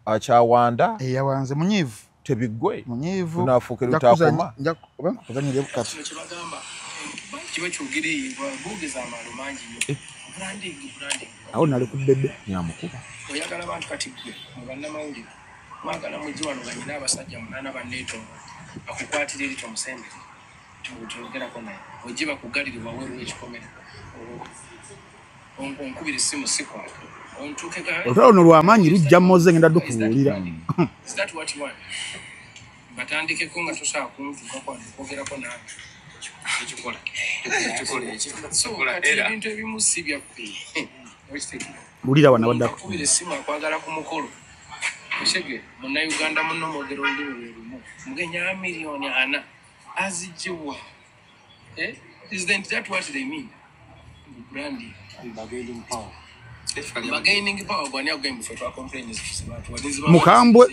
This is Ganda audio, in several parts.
Achawanda yawanze munyivu tebigwe munyivu tunafuukira utakoma kuzanyira bukati aho nali ku bebe nyamukuba oyagala abantu kati gwe mubanna mawulire mwagala mujji wano ganyina abasajja munana banneetonga bakukwatira eri tomusembere tuyogerako naye ojje bakugalire waweeru ekikomera onkubira essimu sikwata olutalo no lwamaanyi lujja mmoze ngenda dukubuulira batandikeko nga tosobola kuntuukakwogerako nawe ekikola ebintu ebimu si byaffe bulira wana waddako kubira essimu akwagala ku mukolo Shege, Uganda muno mogero olimi mugenya million 4 azijibwa isn't that what they mean branding bargaining power bwani agwe mfetwa complaints mukambwe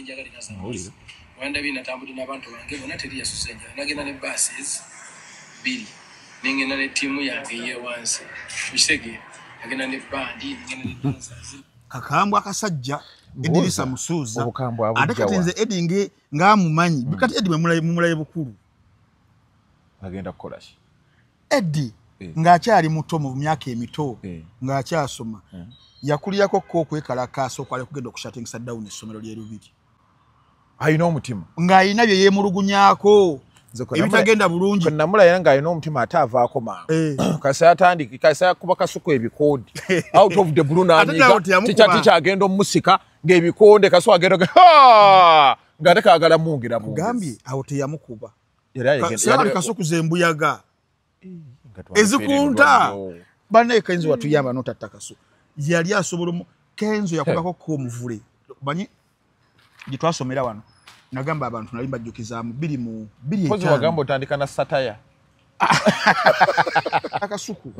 wanda bina tambudi nabantu bange bona teri yasusenja nagenda ne buses bili ningena ne timu yange ye once Shege agenda ne bandi ningena ne dancers kakambwa akasajja Edirisa Musuza obukambwa abujjawa adakatinze edinge ngaamumanyi bikati edi mumulaye bukulu agenda kukola ki edi ngaakyali muto mu myaka emito ngaakyasoma yakuliyako ko okwekalakaasa okwali kugenda okushatingisa down essomero lye Lubiri ayina omutima ng'ayina bye yeemulugunyaako ebitagenda bulungi namulaya nga ayina omutima ate avaako mangu kasa yatandiki kasa yakuba kasuku ebikoodi out of the blue n'anyiga tikyagenda omusika ng'ebikonde kaso agenda ng'ate kaagala mungira gambye awo teyamukuba yali kasuku zembuyaga ezikunta banaye Kenzo watuyamba n'otatta kasuku yali asobola Kenzo yakubako k'omuvule banyi gye twasomera wano nagamba abantu nali mbajjukizaamu 2 kozi wagamba otandika na sataya akasuku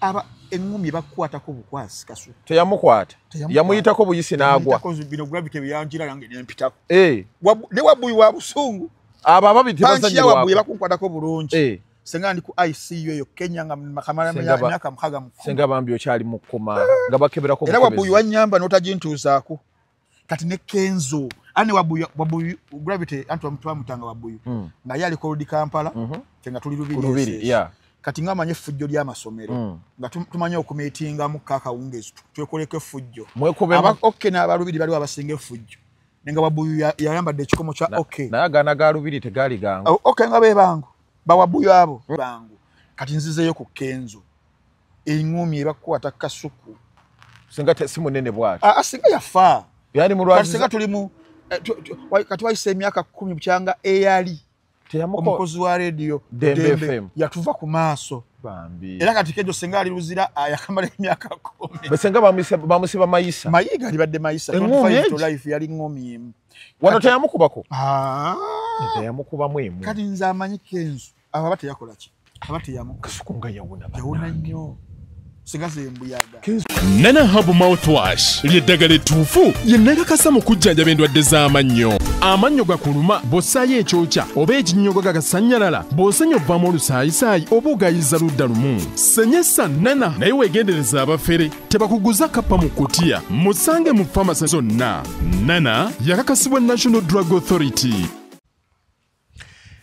aba engumi bakwatako bukwasi kasuku teyamukwata yamuyitako buyisi n'agwa bino gravity byanjira yange nempitako ne wabuyi wa busungu aba babiti bazanyi wabuyi bakunkwatako bulungi senga ndi ku ICU eyo Kenya nga makamara myaka mkaga mukoma senga bambi okyali mukoma nga bakeberako era wabuyi wanyamba notajintuzaako kati ne Kenzo ane wabuyi gravity antu mutanga wabuyi nga yali ko Rudi Kampala tenga tuli Lubiri kati ngamanye fujjo lya masomero nga tumanye okumeetinga mu kaka wungezi twekoleke fujjo aba na abalubiri bali abasinge fujjo nenga wabuyi yayambadde ekikomo kya nayagana ga Lubiri tegali gangu nga bebangu bawabuyi abo bangu kati nzizeyo ku Kenzo engumi ebakwata kasuku singa simu nene bwati asinga yafa yani mulwazi kati tulimu kati wayise emyaka 10 bukyanga eyali omukozi wa radio Dembe yatuva ku maaso bambi era kati Kenzo senga ali luzira yakamala emyaka 10 besenga bamusiba mayisa mayiga ali badde mayisa 25 to life yali ngomi wano teyamukubako teyamukuba mwemu kati nze amanyi Kenzo aba bate yakola ki abate kasuku nga yawona nnyo sigaze embuyaga Nana Hub Mouthwash ly'eddagala ettuufu yennagakasa mu kujjanjaba endwadde z'amannyo. Amannyo gakuluma bw'ossaayo ekyokya oba ekinnyogo gagasanyalala bw'osenya ovaamu olusaayisaayi oba ogayiza ludda lumu. Senyesa Nana naye weegendereza abafere tebakuguza kappa mu kkutiya musange mu famasi zonna. Nana yakakasibwa National Drug Authority.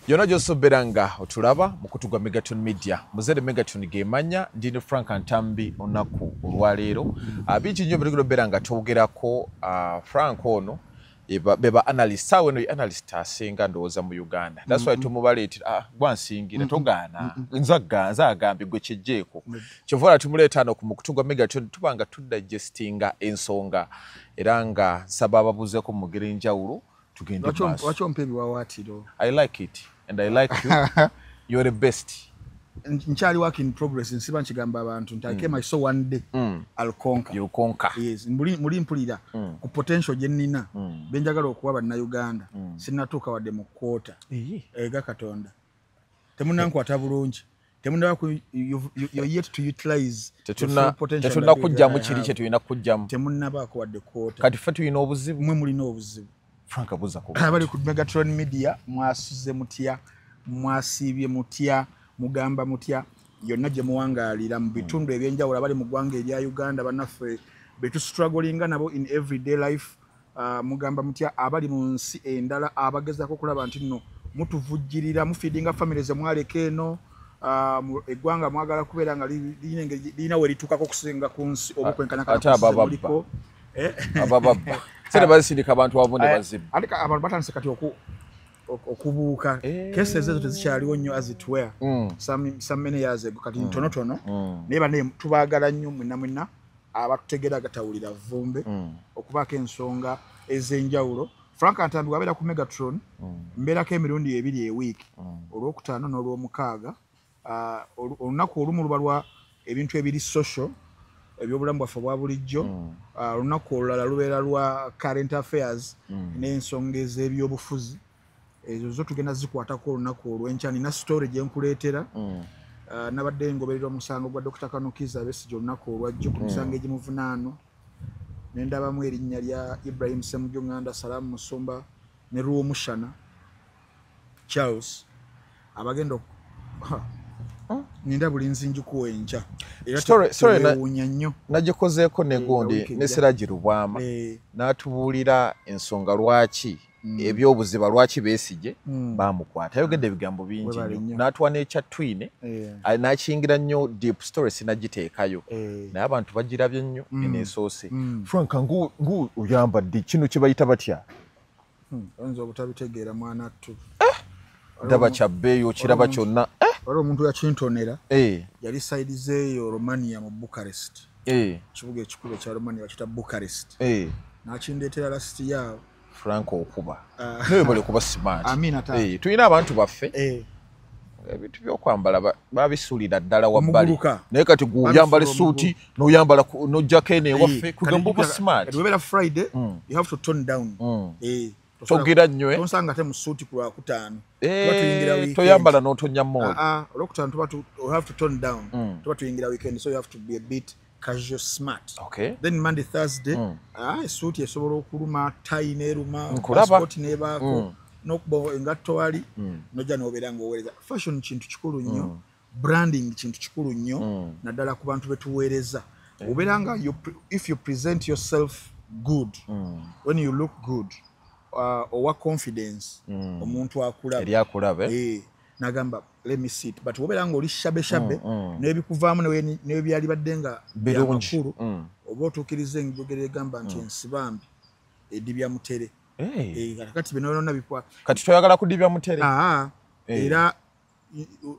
Yona Josoberanga otulaba mukutu gwa Megaton Media muzere Megaton gemanya ndine Frank Antambi onaku olwaleero abiki nnyo bigero beranga twogerako Frank ono beba analyst sawe no analyst asinga ndoza mu Uganda that's why tumubaleta gwansingira togana nzaganza agambi gwe kijeko kyovola tumuleta no kumukutu gwa Megaton tubanga tudigestinga ensonga eranga sababa buze ko mugere njawulo tugende basi wacho mpebi wawatiro I like it and I like you. You're the best. Nchali work in progress nsiba nchigamba abantu ntake my so one day I'll conquer. You'll conquer. Yes, muri mpulira ku potential je nina benjagala okuba na Uganda sinatuka wadde mu quota ega Katonda temunanku atabulungi temunda ku you're yet to utilize tetuna kujja mu kiri kye tuyina kujjamu temunna bako wadde quota kati fe tuyina obuzibu mwe muri n'obuzibu Frank abuza ko abali ku Megatron Media mwasuze mutya mwasibye mutya mugamba mutya yonna gye muwangalira mu bitundu ebyenjawulo abali mu ggwanga erya Uganda banaffe betu strugglinga nabo in everyday life mugamba mutya abali mu nsi endala abagezaako kulaba nti nno mutuvujjirira mufeedinga family ze mwaleka eno eggwanga mwagala kubeera nga lirina we lituukako okusinga ku nsi obukwenkanakaliko abababba sente bazisindika abantu wavu ne bazibba ate abantu batandise kati okubuuka cases ezo tezikyaliwo nnyo as it were some many years ago kati ntonotono naye bane tubaagala nnyo mwenna abatutegeera gatawulira vumbe okubaako ensonga ez'enjawulo Frank Antambi wabeera ku Megatron mbeerako emirundi 2 ewiiki olwokutaano n'olwomukaaga olunaku olumu luba lwa ebintu ebiri social ebyobulamu bwaffe bwa bulijjo olunaku olulala lubeera lwa current affairs n'ensonga ez'ebyobufuzi ezo zo tugenda zikwatako olunaku olw'enkya nina story gye nkuleetera nabadde ngoberera omusango gwa Dr. Kanukiza Besigye olunaku olwajjo ku misango egimuvunaano nendabamu erinnya lya Ibrahim Ssemujjo Nganda Salamu Musumba ne Ruwomushana Charles abagenda ninda bulinzi njikuwa enkya story nnyo nagikozeeko negondi ne Siraji Rubwama n'atubuulira ensonga lwaki ebyobuziba lwaki Besigye bamukwata yogedde ebigambo bingi n'atuwa n'ekya twine n'akiyingira nnyo deep story sinagiteekayo naye abantu bagirabye nnyo eneesoose Frank ngu oyambadde kino kye bayita batya oyinza obutabitegeera mwana ttu ndaba kyabbeeyo kiraba kyonna waliwo omuntu yakintonera yali sides eyo Romania mu Bucharest kibuga ekikulu ekya Romania bakita Bucharest n'akindeetera last yaabo Frank okuba naye bali kuba smart amina ta tulina abantu baffe ebintu byokwambala babisuulira ddala wabbali naye kati guyambala suuti n'oyambala n'ojakene waffe kugamba oba smart webera Friday you have to tone down togera nnyo tonsanga ate mu suuti ku Lwakutaano toyambala n'otonya mooli Olwokutaano you have to tone down tuba tuyingira weekend so you have to be a bit casual smart. Okay. Then Monday, Thursday, suit esobola okuluma, tie neruma, passport nebaako, nokubo engatto wali, noja nobeera ng'oweereza. Fashion kintu kikulu nnyo, branding kintu kikulu nnyo, naddala ku bantu betuweereza. Obeera nga if you present yourself good, when you look good, owa confidence, omuntu akulaba. Eri akulaba. Nagamba let me sit but obeera nga oli shabe n'ebikuvaamu n'ebyali badde nga byamakulu oba otuukiriza enjogera egamba nti ensibambi edibya mutere kati bino byonna bikwa kati toyagala kudibya mutere era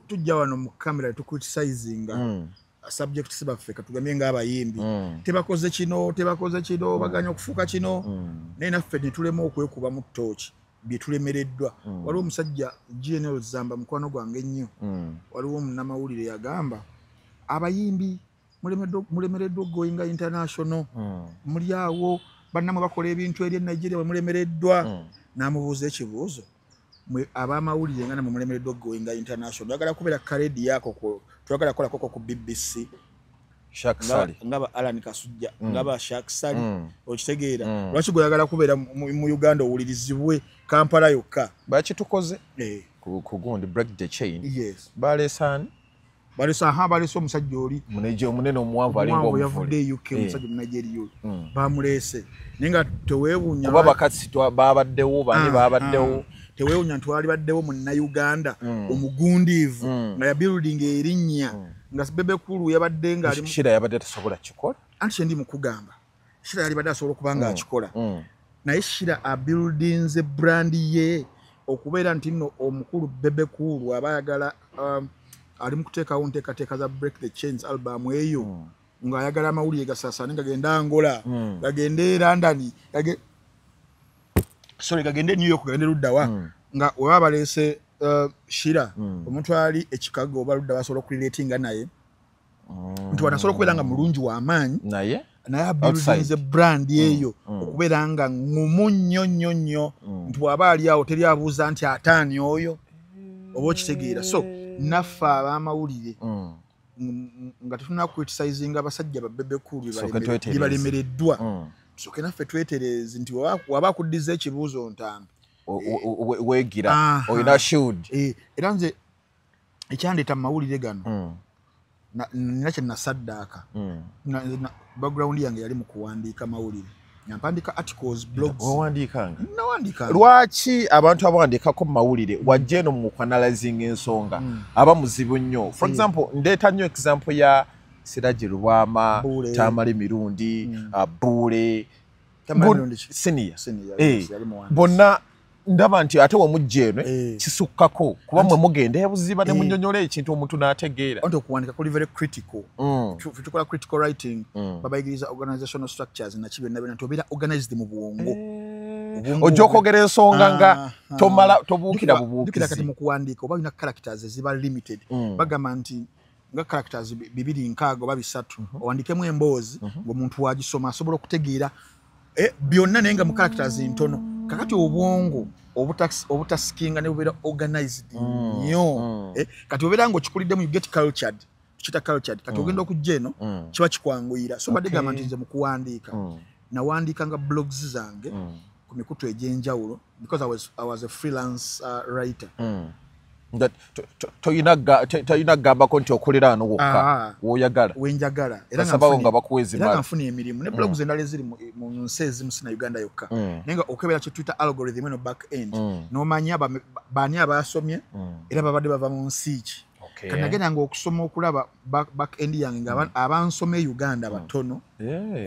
tujja wano mu kamera tucriticizinga subjects baffe katugambye ng'abayimbi tebakoze kino baganya okufuuka kino naye naffe ne tulema okwekuba mu ttooki byetulemereddwa waliwo omusajja GNL Zamba mukwano gwange ennyo waliwo omunnamawulire yagamba abayimbi mulemereddwa going international muli awo bannamwe bakola ebintu eri Nigeria mulemereddwa n'amubuuza ekibuuzo abamawulire nga namwe mulemereddwa going international oyagala kubeera karedi yako tuyagala kukolako ku BBC ngaba Alan Kasujja ngaba Shaksali okitegeera lwaki goyagala kubeera mu Uganda owulirizibwe Kampala yokka bakitukoze ku gundi break the chain yes balesani balesa omusajja oli omunene omuwanvu alinga omuvule yavudde UK omusajja Nigeria bamulese nenga teweewunya kuba bakasi babaddewo bani babaddewo teweewunya ntwali baddewo mu Uganda omugundiivu nga ya building erinnya nga Bebe Kulu yabadde nga ali Shira yabadde tasobola kikola anti ndi mukugamba Shira yali badde asobola kubanga akikola naye Shira a buildings brand ye okubeera nti nno omukulu Bebe Kulu abayagala ali mukuteekawo nteekateeka za Break the Chains album eyo ng'ayagala amawulire gasaasane gagenda Angola gagende London gagende New York gagende luddawa nga weba baleese Shira omuntu ali Chicago oba ludda basobola okurelatinga naye nti wanasobola okubeera nga mulungi w'amaanyi naye buildings brand eyo okubeera nga ngumu nnyo nti bw'aba ali awo teri abuuza nti ataani oyo oba okitegeera so naffe ab'amawulire nga tetunakucriticizinga abasajja ba Bebe Kulu balemereddwa tusooke naffe twetereze nti waba akuddiza ekibuuzo ntambi wegira oyina shield era nze ekyandeeta mu mawulire gano nina kye nasaddaaka background yange yali mu kuwandiika mawulire Nampandika articles, blogs. Nawandikanga. Lwaki abantu abawandikako mu mawulire wajja eno mu analyzing ensonga aba muzibu nnyo. For example, ndeeta nnyo example ya Siraje Lubwama, Tamale Mirundi, Bule, Senior. Bonna ndaba nti ate wamujjeno kisukkako kuba mwe mugenda ebuziba ne munyonyola ekintu omuntu n'ategeera. Onto kuwandika kuli very critical. Tukola critical writing babayigiriza organizational structures na kibe na tobira organized mu bwongo. Ojokwogera ensonga nga tomala tobuukira bubuukizi. Dukira kati mu kuwandika oba bina characters eziba limited. Bagamba nti nga characters bibiri nkaago babisatu owandikemu emboozi ng'omuntu wagisoma asobola okutegeera byonna naye nga mu characters ntono. Kakati obwongo obutasikinga ne bubeera organized nnyo. Kati obeera ng'okikuliddemu you get cultured. Kita cultured. Kati ogenda okujja eno kiba kikwanguyira. So badde gamba nti nze mu kuwandiika nawandiikanga blogs zange ku mikutu egy'enjawulo because I was a freelance writer. Toyina gambako nti okolera wano wokka w'oyagala wenjagala era nga bakuweza imali era nfuna emirimu ne blogs endala eziri mu nsi ezimu si na Uganda yokka naye nga okebera kye tuyita algorithm eno back end n'omanya baani abasomye era babadde bava mu nsi ki kati nagendanga okusoma okulaba back end yange nga abansoma Uganda batono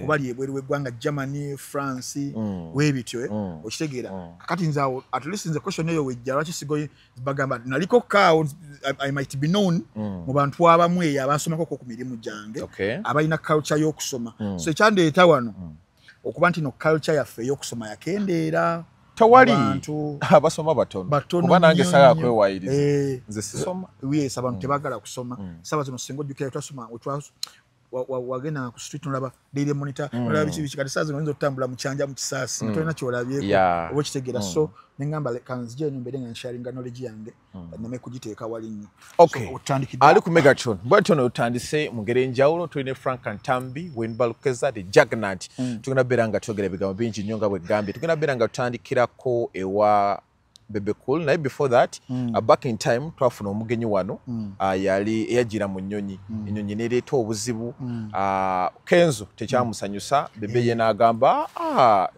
kubali ebweru w'eggwanga Germany, France webityo okitegeera kakati nze awo at least nze question eyo wejja lwaki sigoye bagamba naliko kaawo I might be known mu bantu abamu eyo abasomako ku mirimu gyange abalina culture y'okusoma so ekyandeeta wano okuba nti no culture yaffe ey'okusoma yakendeera tawali abasoma batono kuba nange saga kwewayiriza nze sisoma yes abantu tebagala kusoma saba zino singo dukira twasoma wagenda ku street nolaba daily monitor nolaba bichi kati saa zino nzo tutambula mu kyanja mu kisaasi tolina kyolabyeko oba kitegeera so nengamba kanzije nimbere nga sharing knowledge yange name kugiteeka wali nnyo ali ku Megatron bwatono utandise mugere njawulo tuline Frank Ntambi Wenbalukeza the Juggernaut tugenda beranga twogera bigambo bingi nnyo nga bwe gambye tugenda beranga tutandikirako ewa Bebe Cool naye before that back in time twafuna omugenyi wano yali eyajira mu nnyonyi ennyonyi nereeta obuzibu Kenzo tekyamusanyusa Bebe ye n'agamba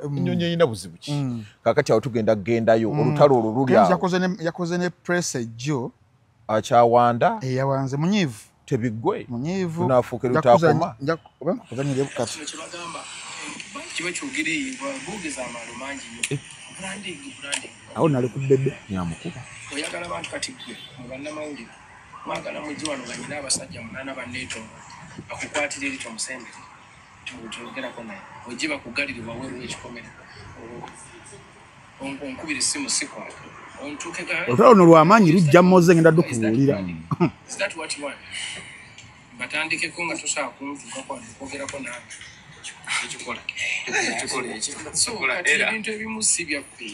ennyonyi erina buzibu ki kakati awo tugendayo olutalo olwo luli awo yakoze ne press ejjo akyawanda eyawanze munyiivu tebiggwe munyiivu tunaafuuka lutakoma kuzanyira bukati kiba kyogere bwogeza amaalo mangi nnyo branding awo nali ku Bebe nyamukuba oyagala abantu kati gwe mu bannamawulire mwagala mujji wano nga nyina abasajja munaana banneetonga akukwatira eri tomusende tugerako naye ojje bakugalire waweeru ekikomera onkubira essimu sikwaka olutalo lw'amaanyi lujja mmoze ngenda dukubuulira batandikeko nga tosobola kuntuukakwogerako nawe ekikola ebintu ebimu si byaffe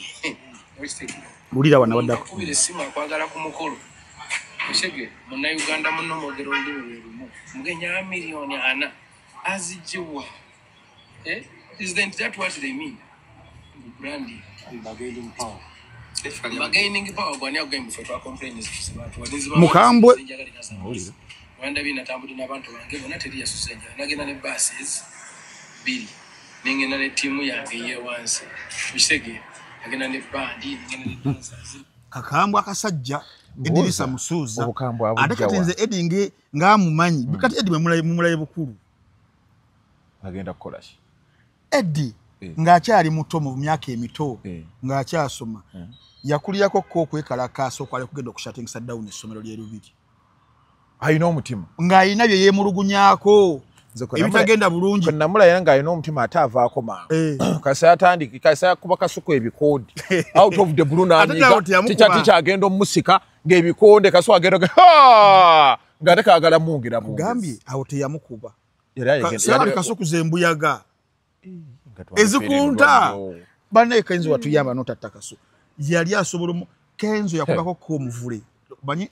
bulira wana waddako kubira essimu akwagala ku mukolo oshege munnayuganda munno mwogera olulimi lwe lumu mugenya miliyoni 4 azijjiwa isn't that what they mean branding bargaining power gwani agamba ffe twacomplaints mukambwe wanda bina tambudi n'abantu bange bonna teri yasusenja nagenda ne buses biri ningenda ne tiimu yange yewansi ukitegeera agenda ne bandi ningenda ne dancers kakambwe akasajja Edirisa Musuuza ate kati nze Edi ng'amumanyi kati Edi mumulaye bukulu agenda kukola ki Edi ng'akyali muto mu myaka emito ng'akyasoma yakulirako ko okwekalakaasa okwali kugenda okushatingisa down essomero lye Lubiri ayina omutima ng'ayina bye yeemulugunyaako ebitagenda bulungi namulabira ng'alina omutima ate avaako mangu kasa atandiki kasa kuba kasuku ebikoodi out of the blue n'anyiga tikyagenda omusika ng'ebikonde kaso agenda ng'ate kaagala mungira bungi gambye awo teyamukuba era kasuku zembuyaga ezikunta banaye Kenzo watuyamba n'otatta kaso yali asobola Kenzo yakubako ko omuvule banyi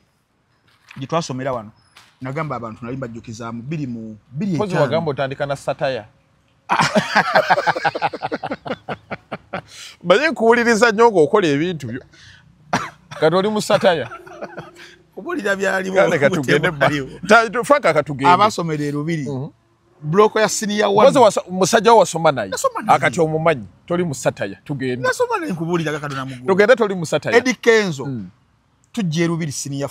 gye twasomera wano nagamba abantu nali mbajjukizaamu 2 pozi wagamba otandika na satire banyi kuwuliriza nnyo ng'okola ebintu byo kati oli mu satire kubulira byaliwo Frank akatugende abasomera Lubiri bloko ya senior 1 wazo musajja wasoma naye akati omumanyi toli musataya tugenda nasoma naye nkubulira kakadona mugo tugenda toli musataya Eddie Kenzo tujje rubiri senior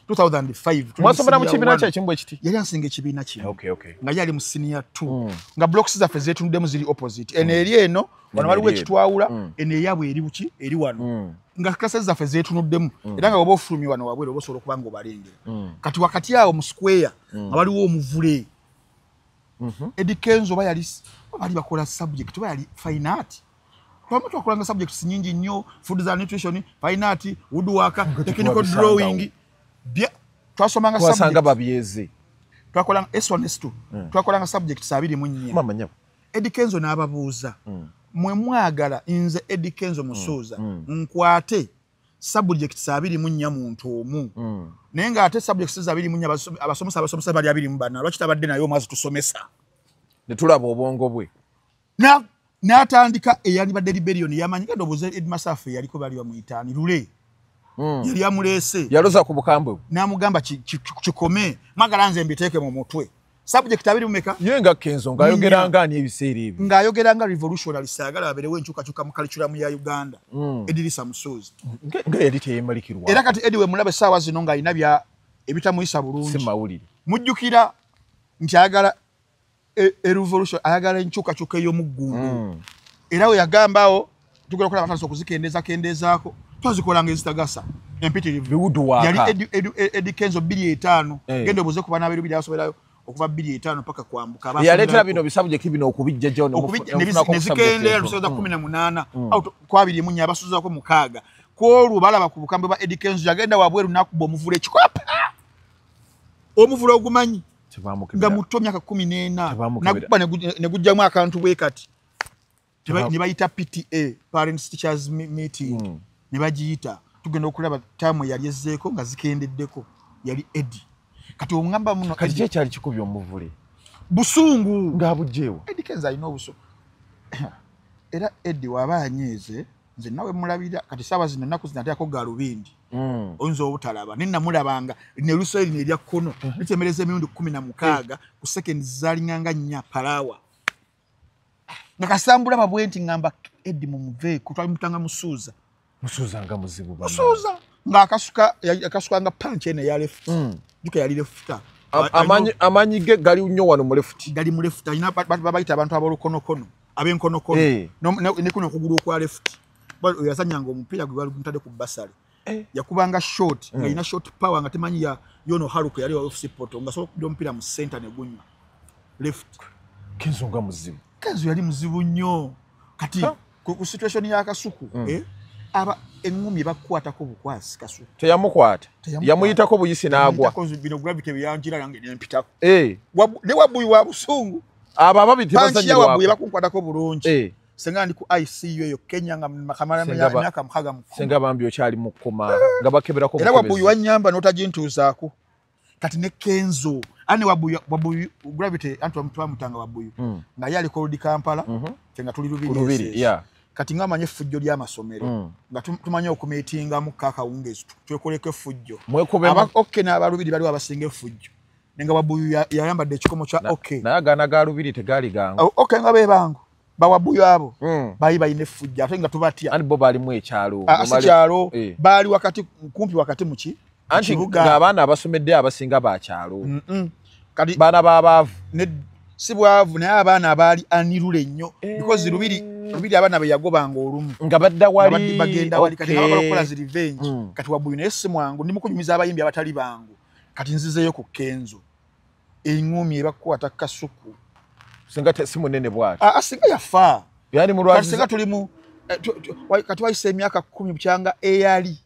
2005 mwasomera mu kibiina kya kimbwe kiti yali ansinga ekibiina kino okay nga yali mu senior 2 nga blocks zaffe zetunuddemu ziri opposite ene eri eno wano waliwo ekitwawula ene eyabwe eri buki eri wano nga classes zaffe zetunuddemu era nga oba ofulumye wano wabwere oba osobola okuba nga obalengera kati wakati awo mu square nga waliwo omuvule Eddie Kenzo bali bakola subject bali fine art Kwa twakolanga subjects nyingi nnyo food and nutrition fine art woodwork technical drawing bya twasomanga subject twasanga babyeze twakolanga S1 S2 twakolanga subjects 24 mama nyabo Eddie Kenzo n'ababuuza mwe mwagala nze Eddie Kenzo Musuuza nkwate subjects 24 muntu omu naye nga ate subjects 24 abasomesa bali 24 lwaki tabadde nayo mwazi tusomesa ne tulaba obwongo bwe n'atandika eyali badde rebellion yamanyika ndoboze Edmasafu yaliko bali bamuyitaani lule yali amuleese yaloza ku bukambwe n'amugamba kikome magala nze mbiteeke mu mutwe subject abiri mumeka yenga Kenzo ngayogeranga ani ebiseera ebyo ngayogeranga revolutionary sagala aberewo enkyukakyuka mu curriculum ya Uganda Edilisa Musuuzi nga yali teyemalikirwa era kati Ediwe mulabe saawa zino nga alina bya ebitamuyisa bulungi si mawulire mujjukira nti ayagala revolution ayagala enkyukakyuka ey'omuggundu era we yagambaawo tugenda okulaba batandise okuzikendezako twazikolanga ezitagasa empitirivu biwuduwaaka yali Eddie Kenzo 2.5 genda obuze kuba n'abeeru biri asoborayo okuva 2.5 paka kwambuka yaleetera bino bisabujekti bino okubijja gyo nezikendera lusoza 18 au kwabiri munya abasuzako mukaaga kwolwo balaba ku bukambe bwa Eddie Kenzo yagenda wabweru nakuba omuvule ekikopa omuvule ogumanyi nga muto myaka 14 nakuba ne gujjamu akantu bwe kati ne bayita PTA parents teachers meeting ne bagiyita tugenda okulaba tamu yali ezzeeko nga zikendeddeko yali Eddie kati omugamba muno kati kye kyali kikubye omuvule busungu ng'abugjeewo Eddie Kenzo alina obuso era Eddie waba anyeeze nze nawe mulabira kati saawa zino ennaku zinateako galubindi oyinza obutalaba nenamulabanga ne luswayiri nerya kkono litemereza emirundi 16 ku sekendi zaalinganga 4 palawa nga kasambula babwenti ngamba Eddie mumuveeko twalimutanga Musuuza nga muzibu Musuuza nga akasuka nga punch ene ya left duka yali left amanyi ge gali nnyo wano mu left gali mu left alina babayita abantu ab'olukonokono ab'enkonokono ne kuno okugulu okwa left yazanyanga omupiira gwe bali mutade ku basale yakubanga short nga ina short power nga temanyi ya yono haruko yali off support nga so kudyo mpira mu center ne gunywa left Kenzo nga muzibu Kenzo yali muzibu nnyo kati ku situation ya Kasuku aba engumi bakwatako bukwasi Kasuku teyamukwata yamuyitako buyisi n'agwa bino gravity byanjira yange nempitako ne wabuyi wa busungu aba babiti bazanyi wako wabuyi bakunkwatako bulungi senga ndi ku ICU eyo Kenya nga makamara ya myaka mkaga mukoma senga bambi okyali mukoma nga bakeberako era wabuyi wanyamba notagintuzaako kati ne Kenzo ani wabuyi gravity antu amutwa mutanga wabuyi nga yali ko Kampala tenga tuli rubiri kati nga manye fujjo lya masomero nga tumanye okumeetinga mu kaka ungezi twekoleke fujjo aba okay na abalubiri bali abasinge fujjo nenga wabuyi yayambadde ekikomo cha okay naye agana galubiri tegali gangu okay nga bebango bawabuyo abo bayi bayine fujja ate nga tubatya ani bo bali mu ekyalo asikyalo bali wakati kumpi wakati muki anti ng'abaana abasomedde abasinga bakyalo kati baana baabavu ne sibwavu naye abaana abaali anirule nnyo because lubiri abaana be yagobanga olumu nga badda wali bagenda wali kati abakola kola zi revenge kati wabuyo naye simwangu ndi mukunyumiza abayimbi abatali bangu kati nzizeyo ku Kenzo engumi ebakwata Kasuku singa simu nene bwati asinga yafa yani mulwazi singa tulimu kati wayise emyaka 10 bukyanga eyali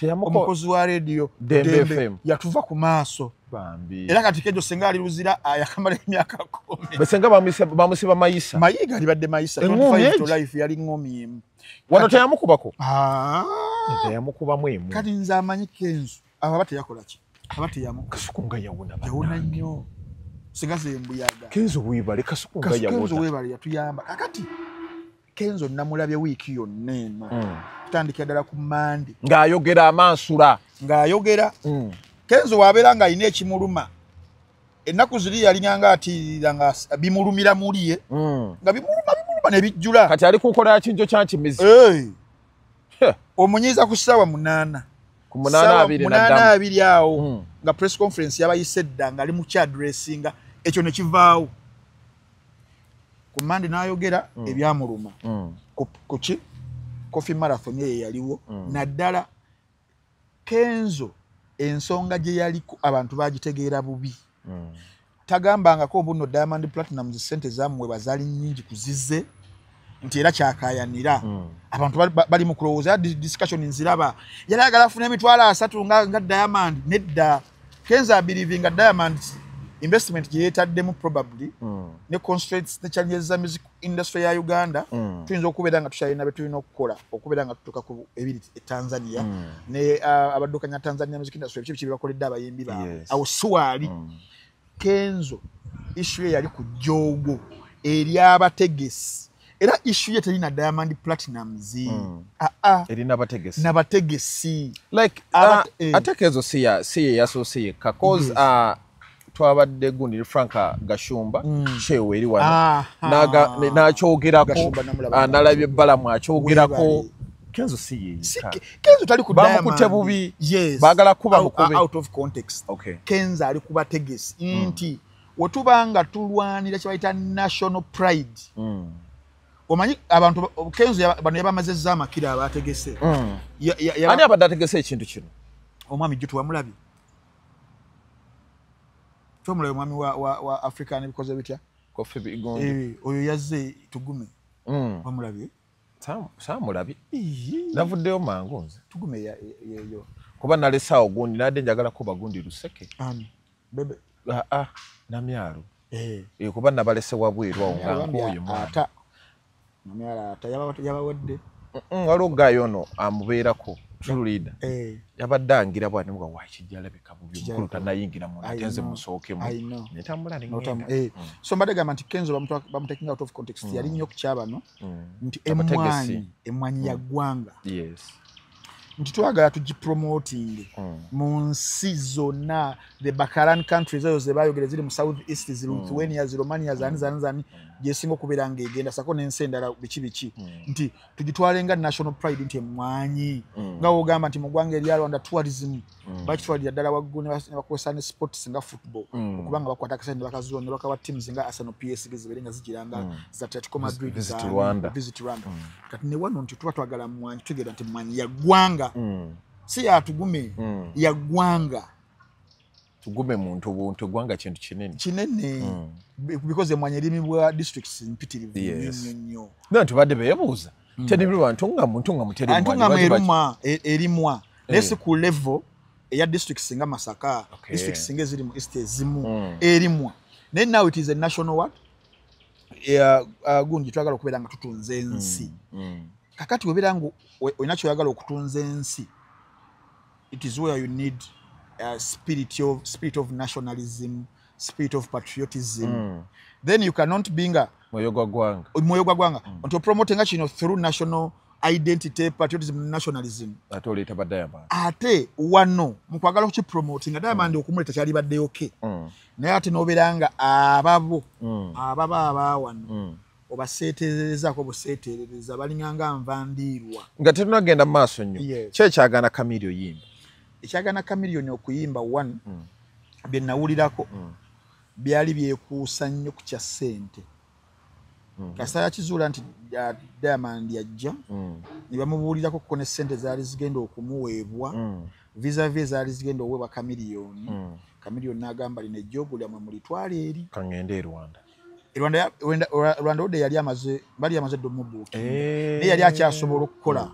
omukozi wa radio Dembe FM yatuva ku maaso bambi era kati Kenzo singa ali luzira yakamala emyaka 10 besenga bamusiba mayisa mayiga ali badde mayisa 25 to life yali ngomi wano teyamukubako teyamukuba mwemu kati nze amanyi Kenzo abate yakola ki abate Kasuku nga yawona nnyo sigaze embuyaga Kenzo wibale Kasuku nga yawona Kenzo wibale yatuyamba kakati Kenzo namulabye wiiki yonna eno tutandikira ddala ku Mandi ng'ayogera amansula ng'ayogera Kenzo wabeera nga alina ekimuluma ennaku ziri yalinganga atirira nga bimulumira muliye nga bimuluma ne bijjula kati ali kukola kinjo kya kimizi omunyiza ku ssaawa 8 ku 8:20 awo nga press conference yabayise dda nga ali mu kyadressinga ekyo ne kivaawo ku mande n'ayogera ebyamuluma kuki coffee marathon ye yaliwo naddala Kenzo ensonga gye yali abantu bagitegeera bubi tagambangako buno Diamond Platinum sente zamwe bazali nyingi kuzize nti era kyakayanira abantu bali mu kulowooza discussion nziraba yalagala afuna emitwalo 3 nga Diamond nedda Kenzo believing nga Diamond investment gye yetaddemu probably ne constraints ne challenges za music industry ya Uganda tuyinza okubeera nga tukyalina bye tulina okukola okubeera nga tutuuka ku ebiri Tanzania ne abaddukanya Tanzania music industry ebikibi kye bakoledde abayimbi baabwe awo suwaali Kenzo issue ye yali ku jogo eri abategesi era issue ye terina Diamond Platinumz erina abategesi n'abategesi like ate Kenzo si yasoose cause twabadde gundi Frank Gashumba chewe eri wano n'akyogerako nalabye Balamu akyogerako Kenzo Kenzo tali ku Diamond bamukute bubi bagala kuba mukube out of context Kenzo ali kuba tegesi nti wetubanga tulwanira kyabayita national pride omanyi abantu Kenzo bano yabamaze zamakira abategese ani abadategese ekintu kino omwami Jutu wamulabye tomulayo mwami wa African because bitya Kofi Bigondo oyo yazze tugume wamulabye samulabye navuddeyo mangu nze tugume yeyo kuba nalesawo gundi nadde njagala kuba gundi Luseke bebe namyalo kuba nabalese wabweru awo nga nkoyo ata namyalo ata yabawadde waliwo gayo ono amubeerako true leader yabadde angira bwani nga wakijjala bikabubi mukulu tanayingira mu natenze musookemu netambula so mbadde gamba nti Kenzo bamutakinga out of context yali nnyo kukyaba no nti emwanyi ya ggwanga nti twagala tugipromoting mu nsi zonna the Bakaran countries ezo ze bayogera ziri mu South East Lithuania Romania zani gyesinga okubeera ng'egenda sako n'ensi endala biki nti tugitwalenga national pride nti emwanyi nga wogamba nti mu ggwanga erya Rwanda tourism bakitwalira ddala waggulu ne bakozesa ne sports nga football okubanga bakwata akasente ne bakazuula ne bakawa teams nga Arsenal PSG zibeere nga zigiranga za Atletico Madrid visit Rwanda kati ne wano nti tuba twagala mwanyi tutegeera nti mwanyi ya ggwanga si yatugume ya ggwanga tugume muntu buntu gwanga kintu kinene because emwanyi erimibwa districts mpitirivu nnyo tubadde beebuuza tenibirwa ntunga muteri erimwa nesi ku level eya districts nga Masaka districts nga ziri mu east ezimu erimwa naye now it is a national what gundi twagala okubeera nga tutunze ensi kakati webeera nga olina kyoyagala okutunza ensi it is where you need a spirit of nationalism, spirit of patriotism. Then you cannot be moyo gwa gwanga until promoting kino through national identity, patriotism, nationalism. Atoleta ba Diamond. Ate wano mukwagala kuchi promoting Diamond okumuleta kyali badde okay. Naye ate noberanga ababo wano. Obaseetereza ko boseetereza balinganga nvandirwa. Nga tunagenda maaso nnyo. Kyekagana Chameleon yimba. Ekyagana Chameleon okuyimba 1 bye nawulirako byali byekuusa nnyo ku kya ssente kasaya kizuula nti Diamond yajja ne bamubuulirako kuko ne ssente zaali zigenda okumuweebwa vis-a-vis zaali zigenda oweebwa Chameleon n'agamba lino ejjoogo lyamwe mulitwale eri kangende e Rwanda ode yali amaze domubuuki naye yali akyasobola okukola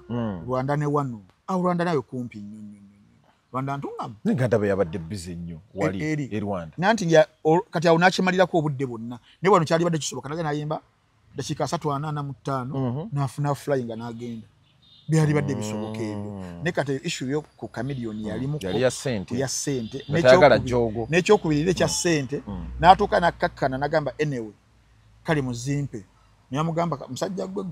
Rwanda ne wano Rwanda nayo kumpi nnyo Rwanda ntungamu nganda be yabadde busy nnyo wali e Rwanda nanti kati awo nakimalirako obudde bonna ne wano kyali badde kisoboka naga nayimba dakika 3:45 nafuna flying n'agenda byali badde bisoboka ebyo ne kati issue yo ku Chameleon yalimu ya sente n'ekyokubirira ekya sente n'atuuka n'akkakkana n'agamba anyway kali muzimpe nyamugamba musajja gwe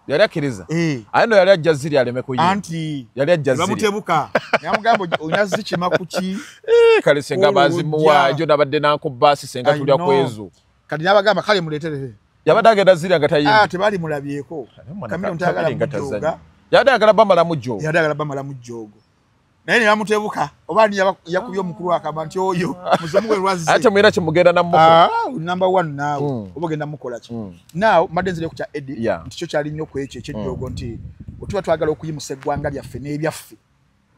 yali akiriza ayino yali ajja ziri aleme kuyimba anti yali ajja ziri bamutebuka yamugamba oinazi kima kuki kale senga bazimuwa jo nabadde nanko basi senga tulya kwezo kati nabagamba kale muletere yabadde agenda ziri agatayimba tebali mulabyeko kamili ntagala mujoga yabadde agala bamala mujogo naye bamutebuka obani yakubye omukulu akaba nti oyo muzimu we lwazi ate mwera kimugenda na muko number 1 nawe obogenda mukola ki now madenzile ku kya Eddie nti kyo kyali nnyo kwekyo ekyejogo nti otuba twagala okuyimusa eggwanga lyaffe n'ebyaffe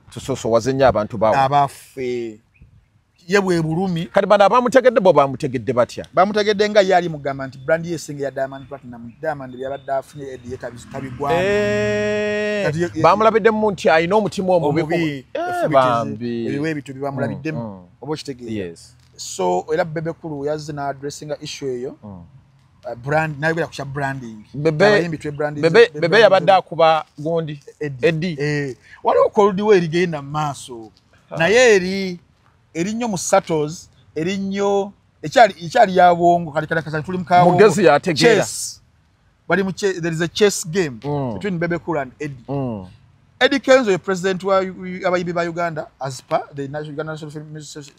tusoso wazenya abantu bawo abaffe yebwe bulumi kati bana bamutegedde bo bamutegedde batya bamutegedde nga yali mugamba nti brand yesinga ya Diamond Platinum Diamond byabadde afunye Eddie tabigwa bamulabidde mu nti ayina omutima omubi bambi ebiwe bitu bamulabidde obo kitegeye so era Bebe Cool yazze na addressinga issue eyo brand nayo ku branding bebe yabadde akuba gondi Eddie waliwo cold way ligenda maaso naye erinyo mu Satos erinyo ekyali yabongo kali kasa tuli mkawo mugezi yategera bali mu there is a chess game between Bebe Cool and Eddie Eddie Kenzo, president wa abayimbi ba Uganda as per the National Music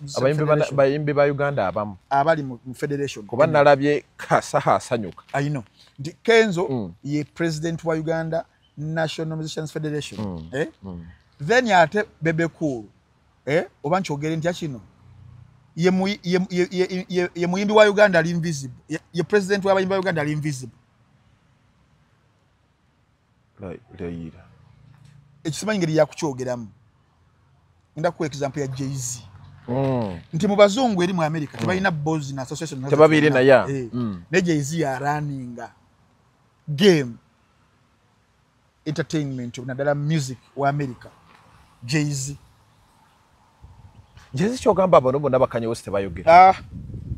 abayimbi ba Uganda abamu abali mu federation kuba nalabye kasaha asanyuka I know Kenzo ye president wa Uganda National Musicians Federation then yate Bebe Cool obancho ogere nti akino ye muyimbi wa Uganda ali invisible ye president wa abayimbi ba Uganda ali invisible right ekisimanyi ngeri yakukyogeramu nda ku example ya Jay-Z nti mu bazungu eri mu America tebalina boss na association tebabiri na ya ne Jay-Z ya runninga game entertainment na music wa America Jay-Z kyogamba abo bonna bakanye wose tebayogera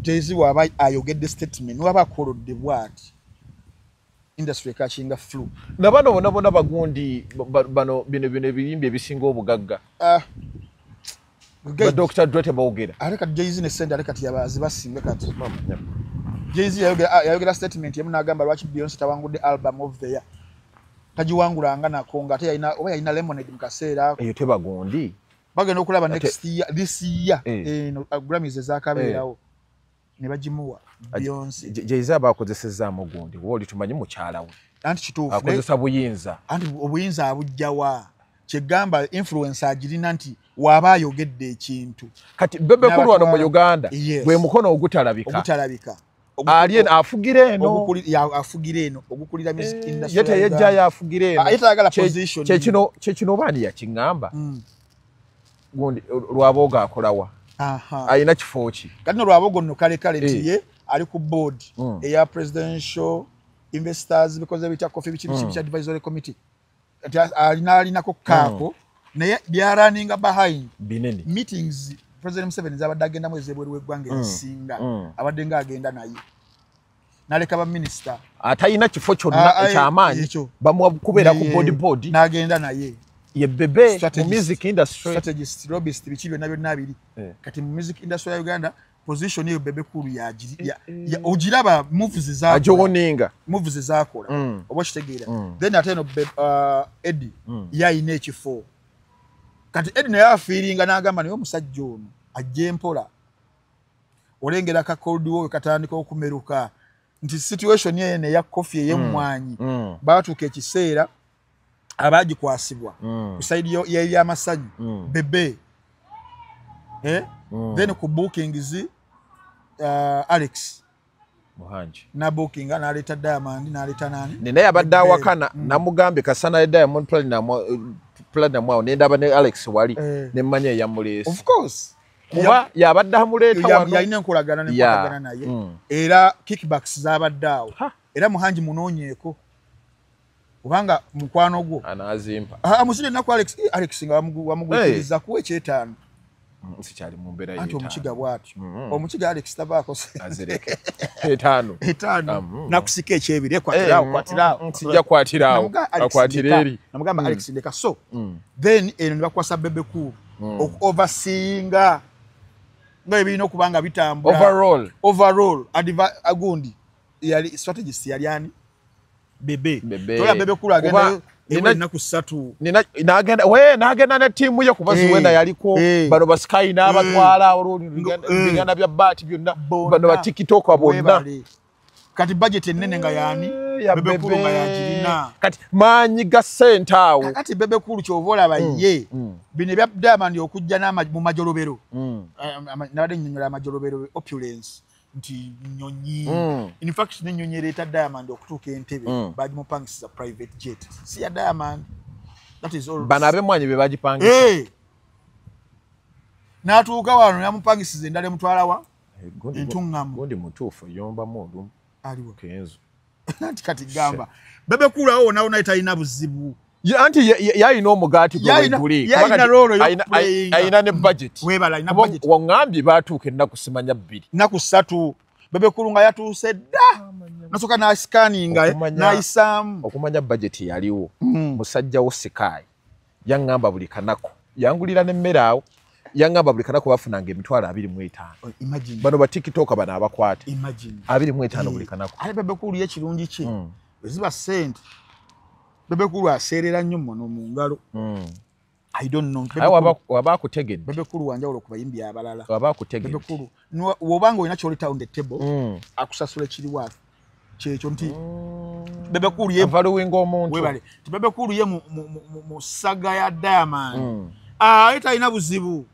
Jay-Z waba ayogedde statement waba kolodde bwati industry kachinga flu nabano bona bagundi bano bino birimbe bisinga obugagga Dr. Dre bawogera aleka Jay-Z ne send aleka tiyabazi basinga kati Jay-Z yayogera statement yemu nagamba lwaki Beyonce tawangudde album of the year tajiwangulanga nakonga ate yayina Lemonade mkaseera eyo tebagundi bagenda okulaba next year this year Grammys ezakabeerawo ne bajimuwa Beyonce Jay-Z bakozeseza mugundi woli tumanyi mukyala we anti kituufu akozesa buyinza anti obuyinza abujjawa kyegamba influencer agirina nti waba ayogedde ekintu kati Bebe Cool wano mu Uganda gwe mukono ogutalabika alien afugire eno ogukulira music industry yete yejja yafugire eno ayitagala position kyekino bani yakingamba gundi lwaboga akolawa ayina kifo ki kati no lwabogo no kale ntiye ali ku board eya presidential investors because ebita coffee bichi advisory committee alina ko kako naye byaraninga behind binene meetings president Museveni zabadde agenda mwezi ebweru eggwanga esinga abadde nga agenda naye naleka ba minister atayina kifo kyonna ekyamaanyi bamukubera ku board nagenda naye ye Bebe mu music industry strategist lobbyist bichibyo nabyo nabiri kati mu music industry ya Uganda position yo Bebe Cool ya ojiraba moves za ajoninga moves za kola obashitegeera then ateno Eddie ya ine kifo kati Eddie na ya feeling nagamba niyo musajja ono ajje mpola olengera ka cold war katandika okumeruka nti situation yene ya coffee yemwanyi batuka ekiseera abaji kwasibwa kusaidi ya amasanyu Bebe then ku bookings Alex Muhanji na booking na aleta Diamond na aleta nani nene yabadde wakana namugambe kasana ya Diamond Platinum wao nenda bane Alex wali ne mmanye ya mulesi of course kuba yabadde amuleta wano yalina enkolagana ne naye era kickbacks zabaddawo era Muhanji munonyeko ubanga mukwano gwo anazimpa amusile nako Alex nga wamugwikiriza kuwe kyetano sikyali mu mbera anti omukiga bwatyo omukiga Alex tabako azireke etano nakusika ekyebire kwatirao sijja kwatirao akwatireri namugamba Alex ndeka so then eno nibakwasa Bebe Cool overseeing nga ebirina okubanga bitambula overall agundi yali strategist yali ani bebe toya bebe kula agenda ennaku 3 n'agenda ne tiimu ye kuba Zuwena yaliko bano ba Sky n'abatwala oluganda bya Bat byonna bano ba TikTok abonna kati budget ennene nga yani bebe kulu nga yagirina kati maanyi ga ssente awo kati bebe kulu kyovola baye bino bya Diamond okujja mu majolobero nabadde nnyonnyola amajolobero opulence nti nyonyi in fact n'ennyonyi ereeta Diamond okutuuka Entebbe bagimupangisiza private jet si ya Diamond that is all bano ab'emmwanyi be bagipangisa n'atuuka wano yamupangisiza endala emutwalawa entuŋŋamu gundi mutuufu yombamu olumu aliwo kenzo nti kati gamba bebe kulu awo nawo talina buzibu anti yalina omugaati gweguli ayina ne budget waŋŋambye baatuuka ennaku simanya 2 nnaku 3 bebe kulu nga yatuuse dda nasoka n'asikaninga n'ayisaamu okumanya budget yaliwo musajja wo Sky yaŋŋamba buli kanaku yangulira n'emmere awo yaŋŋamba buli kanaku bafunanga emitwalo 25 bano ba TikTok bano abakwate 25 buli kanaku ale bebe kulu y'ekirungi kye eziba ssente bebe kulu aseerera nnyo muno mu ngalo I don't know wabakutegedde bebe kulu wanjawulo ku bayimbi abalala wabakutegedde bebe kulu wobanga olina kyoleta on the table akusasula ekiriwa kyekyo nti bebe kulu ye valuing omuntu webale bebe kulu ye mu saga ya Diamond talina buzibu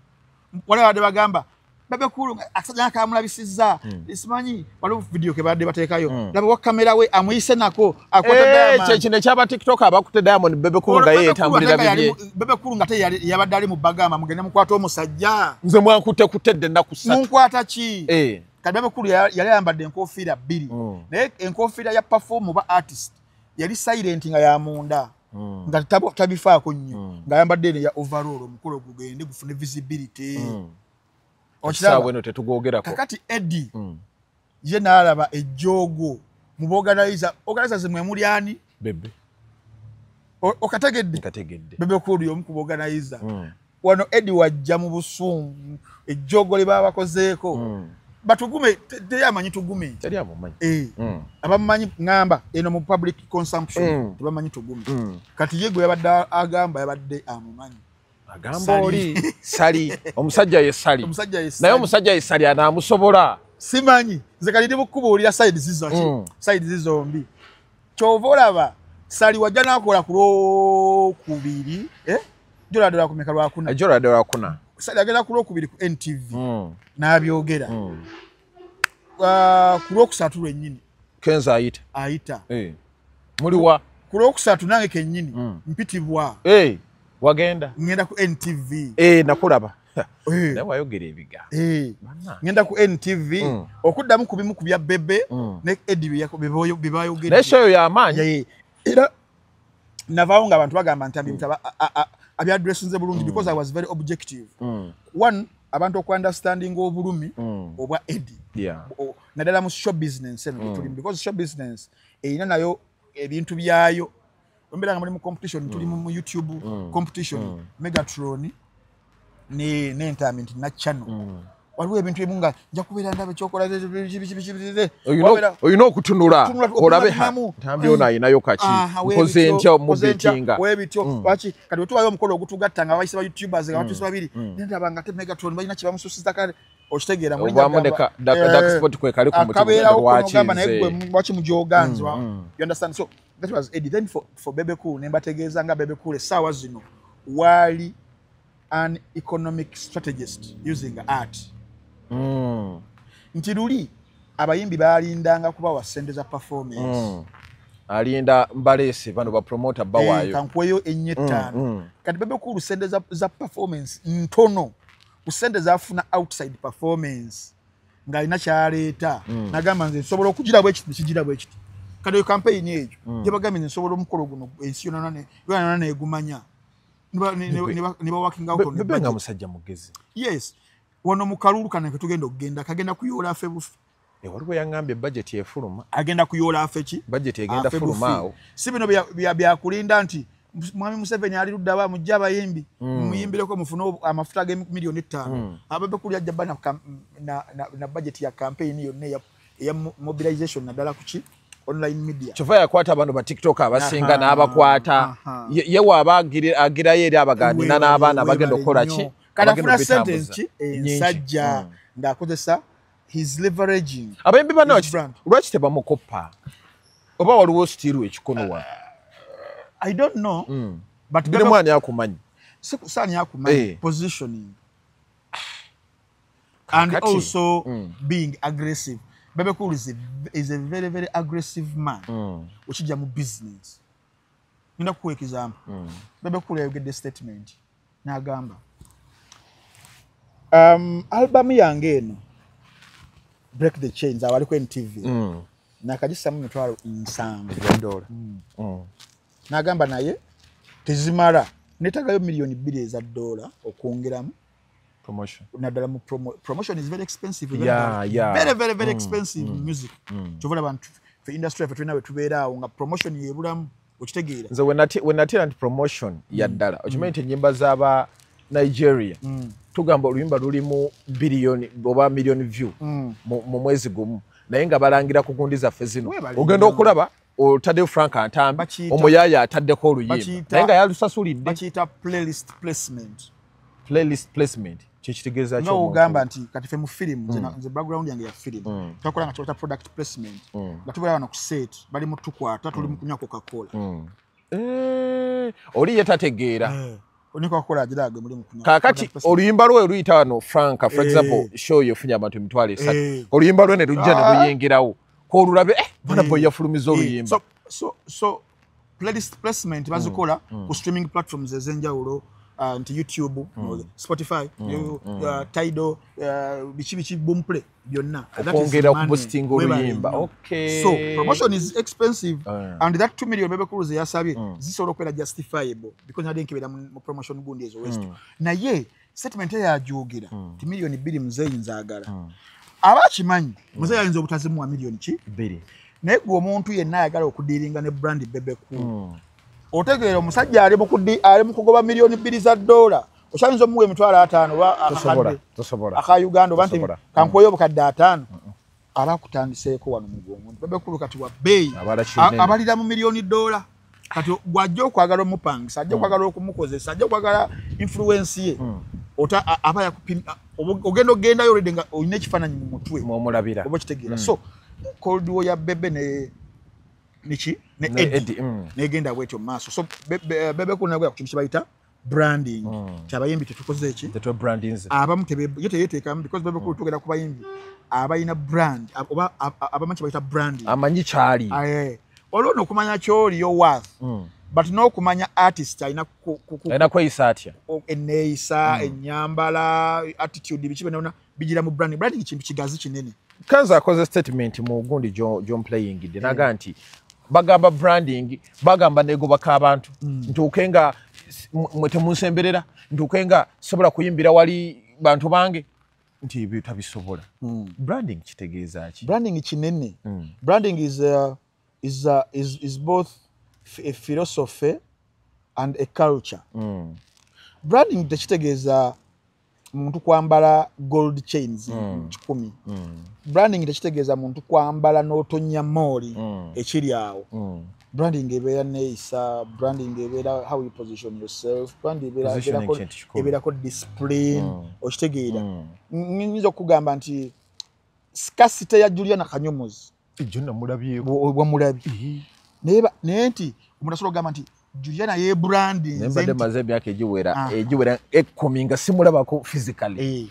wale badde bagamba bebe kulu akasajja kamulabisizza isimanyi waliwo video ke badde bateekayo laba wa kamera we amuyise nako akwata Diamond kino ekyaba TikTok abakute Diamond bebe kulu nga yeetambulira bibye bebe kulu nga yabadde ali mu Bagama mugende mukwata omusajja nze mwakutekutedde ennaku 3 munkwata ki kati bebe kulu yali ayambadde enkofiira 2 naye enkofiira ya perform ba artist yali silent nga ya munda nga tabifaako nnyo nga ayambadde ne ya overall omukolo gugende gufune visibility okirabweno tetugoogerako kakati Eddie ye n'alaba ejjoogo mu organizer zimwe muli ani bebe okategedde bebe kulu y'omu ku organizer wano Eddie wajja mu busungu ejjoogo lye baba bakozeeko batugume teyamanyi tugume abamanyi ngamba eno mu public consumption tebamanyi tugume kati ye gwe yabadde amumanyi agamba oli sali omusajja ye sali naye omusajja ye sali anaamusobola simanyi nze kali ndi bukubuulira side zizombi kyova olaba sali wajja n'akola ku Lwokubiri joladde kumeka Lwakuna sali agenda ku Lwokubiri ku NTV n'abyogera ku Lwokusatu lwennyini Kenzo ayita muliwa ku Lwokusatu nange kennyini mpitibwa wagenda ngenda ku NTV nakulaba naye wayogera ebiga ngenda ku NTV okuddamu ku bimu ku bya bebe ne Eddie bebayogera naye show y'amaanyi era navaawo nga abantu bagamba nti abya addressinze bulungi because I was very objective one abantu okuunderstanding obulumi obwa Eddie naddala mu show business because show business erina nayo ebintu byayo ombera nga muri mu competition tuli mu YouTube competition Megatron ne entertainment na channel waliwo ebintu ebimu nja kubeera ndabe kyokola oyina okutunula olabe ntambi ono ayinayo kaki nkoze ntya mubetinga webityo lwaki kati wetubayo omukolo ogutugatta nga bayise ba YouTubers nga batusi babiri nendaba nga te Megatron balina kyebamususiza kale okitegeera lwaki mugyoganzwa you understand so that was Eddie. Then for Bebe Cool, nembategeeza nga Bebe Cool essaawa zino wali an economic strategist using art. Nti luli abayimbi balindanga kubawa ssente za performance. Alinda mbalese bano ba promoter bawayo. Kankweyo ennyo 5. Kati Bebe Cool ssente za performance ntono. Ssente zafuna outside performance. Nga alina kyaleeta. Nagamba nze nsobola okugira bwe kiti kigira bwe kiti. Kado campaign ejo yebagamye nsobola omukolo guno ensi yona ne egumanya niba working out on the nga musajja mugezi yes wono mukalulu kana ketugenda okugenda kagenda kuyola afe bufu waliwo yangambye budget efuluma agenda kuyola afe ki budget egenda fulumao si bino bya kulinda nti mwami Museveni ali luddawa mujja abayimbi muyimbireko mufune amafuta ge milioni 5 Bebe Cool yajja bana na budget ya campaign yonna ya mobilization naddala kuki online media kyova yakwata abantu ba TikTok abasinga n'abakwata yewe agira yeri abagandina n'abaana bagenda okukola ki kadafuna sentence ensajja ng'akozesa his leveraging abayimbi bano lwaki tebamukoppa oba waliwo stiru ekikono wa I don't know but bino mwani akumanyi sikusani akumanyi positioning and also being aggressive. Bebe Cool is a very, very aggressive man. Which is a business. You know, quick example. Bebe Cool, you get the statement. Nagamba. Album yange Break the Chains. I was in TV. Nakajisa mmitwalo $7. Nagamba naye tezimara. Netagayo $2 million okongeramu. Promotion. Promotion is very expensive. Yeah. Very, very, very expensive music. Chovola bantu for industry for twina betubera nga promotion yebulamu okitegeera. Nze when nti promotion ya ddala. Okimanyi nyimba z'aba Nigeria. Tugamba oluyimba lulimu billion oba million view mu mwezi gumu. Naye nga balangira ku gundi zaffe zino. Ogenda okulaba otadde Frank Antambi omuyaya ataddeko oluyimba. Naye nga yalusasulidde. Bakiyita playlist placement. Playlist placement. Chichitegeza no ugamba nti kati fe mu film nze background yange ya film takola nga chota product placement batubala bana ku set bali mu tukwata tuli mu kunywa Coca-Cola oli yetategeera oniko akola ajiraga muri mu kunywa kakati oluyimba lwe luyita wano Franka for example show yofunya abantu emitwale 3 oluyimba lwe ne lujja ne luyingirawo ko olulabe bana boy yafulumiza oluyimba so playlist placement bazikola ku streaming platforms ezenjawulo nti YouTube, Spotify, Tidal, bichi Boomplay, byonna. Okongera ku boosting oluyimba. Okay. So promotion is expensive, and that $2 million Bebe Cool yasabye zisobola kwera justifiable because nade nkebera mu promotion gundi ezo west. Na ye statement ya ajogira ti $2 million mzee nzagala. Abakimanyi mzee yayinza obutazimu wa million ki 2. Naye gwo omuntu yenna ayagala okudealinga ne brand Bebe Cool. Otegeera omusajja ali mu kugoba $2 okyayinza omuwa $5,000 oba tosobola aka Uganda oba nti kankoyo obukadde 5 abakutandiseeko wano mu gwomuntu Bebe Cool kati wa bbeeyi abalira mu $1,000,000 kati gwajja okwagala omupangisa ajja okwagala okumukozesa ajja okwagala influence ye aba yakupima ogendayo olidde nga olina ekifaananyi mu mutwe omulabira oba kitegeera so Cold War ya Bebe ne Eddie negenda bwetyo maaso so Bebe Cool nagwa ku kintu kibayita branding kyabayimbi tetukoze eki tetu brandings abamu yeteekamu because Bebe Cool tugenda ku bayimbi abayina brand oba abamu kibayita branding amanyi kyali olwo okumanya kyoliyo worth but n'okumanya artist ayina kweyisa atya enneeyisa ennyambala attitude biki byonna bigira mu branding kintu kigazi kinene Kanza akoze statement mu gundi John playing de naga nti bagamba branding bagamba negobaka abantu ntukenga mwete munsemberera ntukenga sobola kuyimbira wali bantu bange nti ibyo tabisobola branding kitegeeza ki branding kinene branding is both a philosophy and a culture branding tekitegeeza muntu kwambala gold chains 10 branding tekitegeeza muntu kwambala n'otonya moli ekiri awo branding ebeera neeyisa branding ebeera how you position yourself branding ebeera ko discipline okitegeera nyinza okugamba nti scarcity ya Juliana Kanyomozi jonna mulabye bwa mulabi naye nti omuntu asobola okugamba nti Juliana ye branding nembade mazebi yake ejiwera ekominga simulabako physically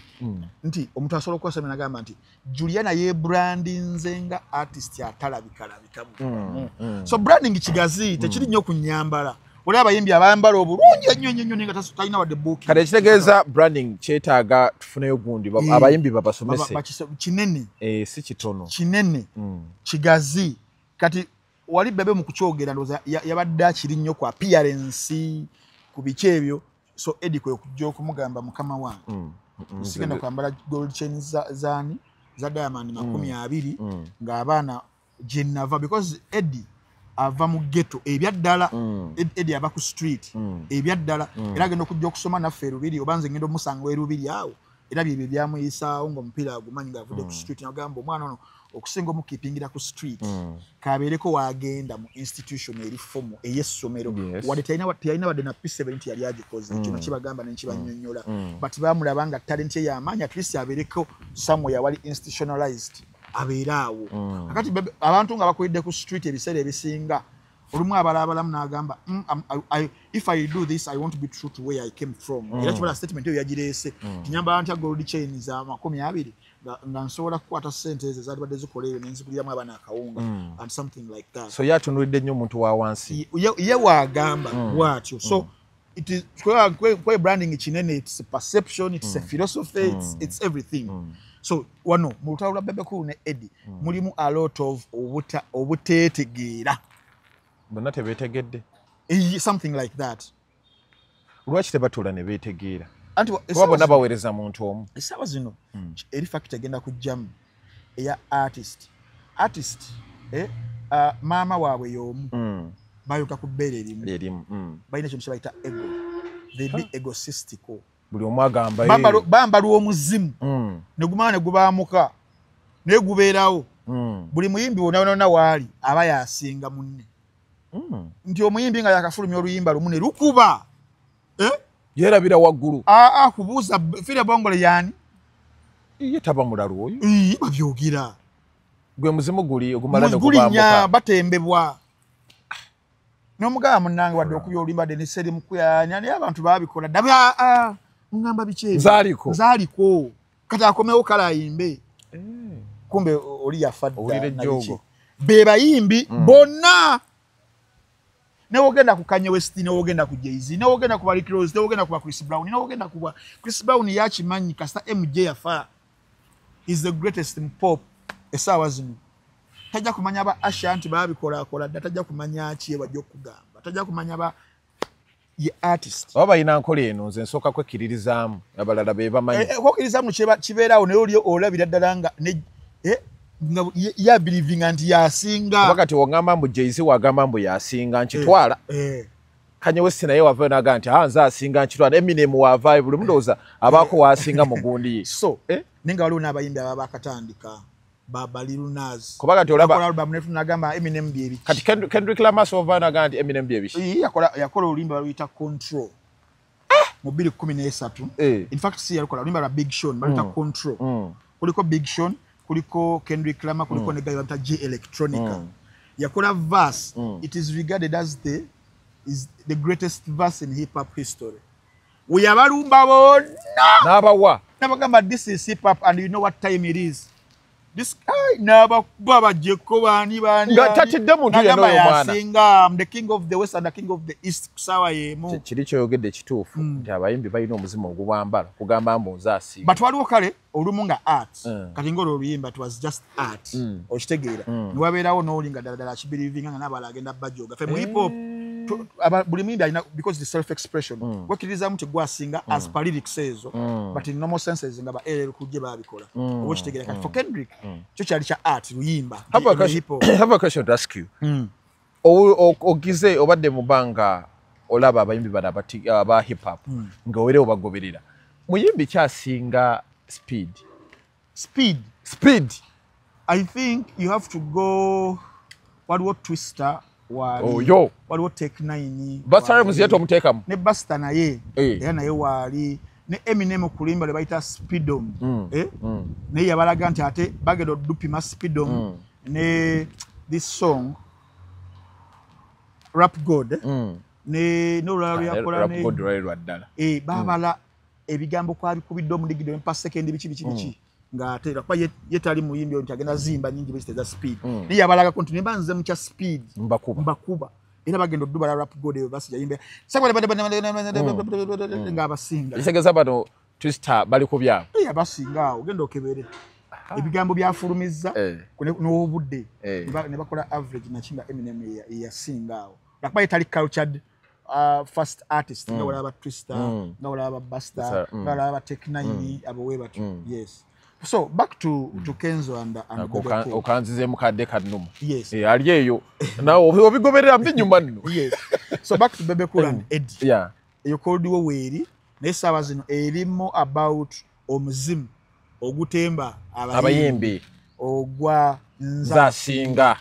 nti omuntu asobola okukosa nagamba nti Juliana ye branding nzenga artist atalabikamu so branding kigazi tekiri nnyo kunyambala oli abayimbi abayambala obulungi ennyo nga talina wadde book kale kitegeeza branding kyetaaga tufuneyo gundi abayimbi babasomese kinene si kitono kinene kigazi kati wali Bebe mu kukyogera ndoza yabadde akiri nnyo ku appearance ku biki ebyo so Eddie kwe kujja okumugamba mukama wange sigenda kwambala gold chain za Diamond 20 ng'abaana jenava because Eddie ava mu ghetto ebyaddala Eddie ava ku street ebyaddala era agenda okujja okusoma naffe Rubiri obanze ngendo musanga Rubiri awo era bye byamuyisaawo ng'omupiira agumanyi ng'avudde ku street n'agamba omwana ono okusinga omukipingira ku street kabeereko wagenda mu institution eri fomu ey'essomero wadde teyalina wadde na P70 yali agikoze kino kibagamba nekibanyonnyola but bamulaba nga talent ye y'amaanyi at least abeereko somewhere wali institutionalized abeeraawo kakati abantu nga bakulidde ku street ebiseera ebisinga olumu abalabalamu n'agamba if I do this I want to be true to where I came from era kibala statement eyo yagireese kinyamba ntya gold chain za 20 nga nsobola kukwata ssente ezo zalibadde zikola eyo nenziguliramu abaana akawunga and something like that so yatunulidde nnyo omuntu wa wansi ye wagamba bwatyo so it is kwe branding kinene it's a perception it's a philosophy it's everything so wano mu lutalo lwa Bebe Cool ne Eddie mulimu a lot of obuteetegeera bonna tebeetegedde something like that lwaki tebatuula ne beetegeera anti kuba bonna baweereza muntu omu essaawa zino eri fact egenda kujjamu eya artist maama waabwe y'omu bayoka ku bbeere erimu balina ekintu kye bayita ego they be egotistical buli omu agamba bambalwa omuzimu ne gumala ne gubaamuka naye gubeerawo buli muyimbi wonna waali aba yasinga munne nti omuyimbi nga yakafulumya oluyimba lumu ne lukuba yeerabira waggulu kubuuza fire bongole yaani ye taba mulalu oyo babyogera gwe muzimu guli ogumala ne gulinya batembebwa n'omugamba munnange wadde okubya oluyimba de neseri mukuyanya naye abantu baabikola daba ngamba bikyezi zaaliko kati akomewo kale ayimbe kumbe oli yafa dda be bayimbi bonna newogenda ku Kanye West newogenda ku Jay-Z newogenda ku Rick Ross newogenda ku Chris Brown newogenda ku Chris Brown yakimanyi kasta MJ yafa is the greatest in pop essaawa zino tajja kumanya ba Ashanti baabikola dda tajja kumanya ki wajja okugamba tajja kumanya ba ye artist oba ina nkola eno nze nsooka kwekkiririzaamu abalala be bamanyi kwekkiririzaamu kibeeraawo naye oli olabira ddala nga ya believing anti yasinga wakati wongamba mbu Jay-Z wagamba mbu yasinga nkitwala Kanye West naye wava naga nti nze asinga nkitwala Eminem wava buli mundoza abaako wasinga mugundi so ninga waliwo n'abayimbi ababa bakatandika Baba Lil Nas kubaga ti olaba album netu nagamba Eminem bye biki kati Kendrick Lamar wava naga nti Eminem bye biki yakola oluyimba baluyita Control mu 2013 in fact si yakola oluyimba lwa Big Sean baluyita Control kuliko Big Sean kuliko Kendrick Lamar kuliko ne guy bata J Electronica yakola verse it is regarded as the greatest verse in hip hop history we abalumba bonna n'abagamba this is hip hop and you know what time it is this guy n'abakuba jeko bani tatidde muntu yeno omwana yasinga the king of the west and the king of the east sawa yemu kiri kyoyogedde kituufu nti abayimbi balina omuzimu ogubambala kugamba mbu nze asinga but waliwo kale olumu nga art kati ngolo oluyimba it was just art okitegeera niwabeerawo n'olinga ddala kibirivinga nga n'abala agenda bajoga fe mu hip hop buli muyimbi alina because the self expression wekkiririzaamu nti gwasinga as per lyrics ezo but in normal senses nga ba LL kujje baabikola oba okitegeera kati for Kendrick kyo kyali kya art luyimba have a question to ask you ogize obadde mu banga olaba abayimbi bana aba hip hop nga were obagoberera muyimbi kyasinga speed I think you have to go waliwo Twister waliwo Tech 9 Busta Rhymes yetu omuteekamu ne Busta naye era naye waali ne Eminem kulimba le bayita Speedom ne yabalaga nti ate bagenda odupima Speedom ne this song Rap God ne no yakola ne Rap God rwa ddala babala ebigambo kwa bikubidde omudigido empa second biki nga ate kwa yetali muyimbi nti agenda zimba nyingi biste za speed ne yabalaga continue banze mu kya speed mbakuba era bagenda odubala Rap God basi yayimbe nga abasinga isegeza bano Twister bali kubya abasinga ogenda okebere ebigambo byafulumiza n'obudde ne bakola average nakinga Eminem yasingawo nakaba yetali cultured first artist nga wala aba Twister nga wala aba Busta nga wala aba Tech 9 abo webatu yes so back to Kenzo and okanzize mukadde kadnuma yes ali eyo nawo obigoberera mbi nyuma nno yes so back to Bebe Cool and Eddie eyo koldiwo weeri naye saawa zino erimu about omuzimu ogutemba abayimbi ogwa nzasinga.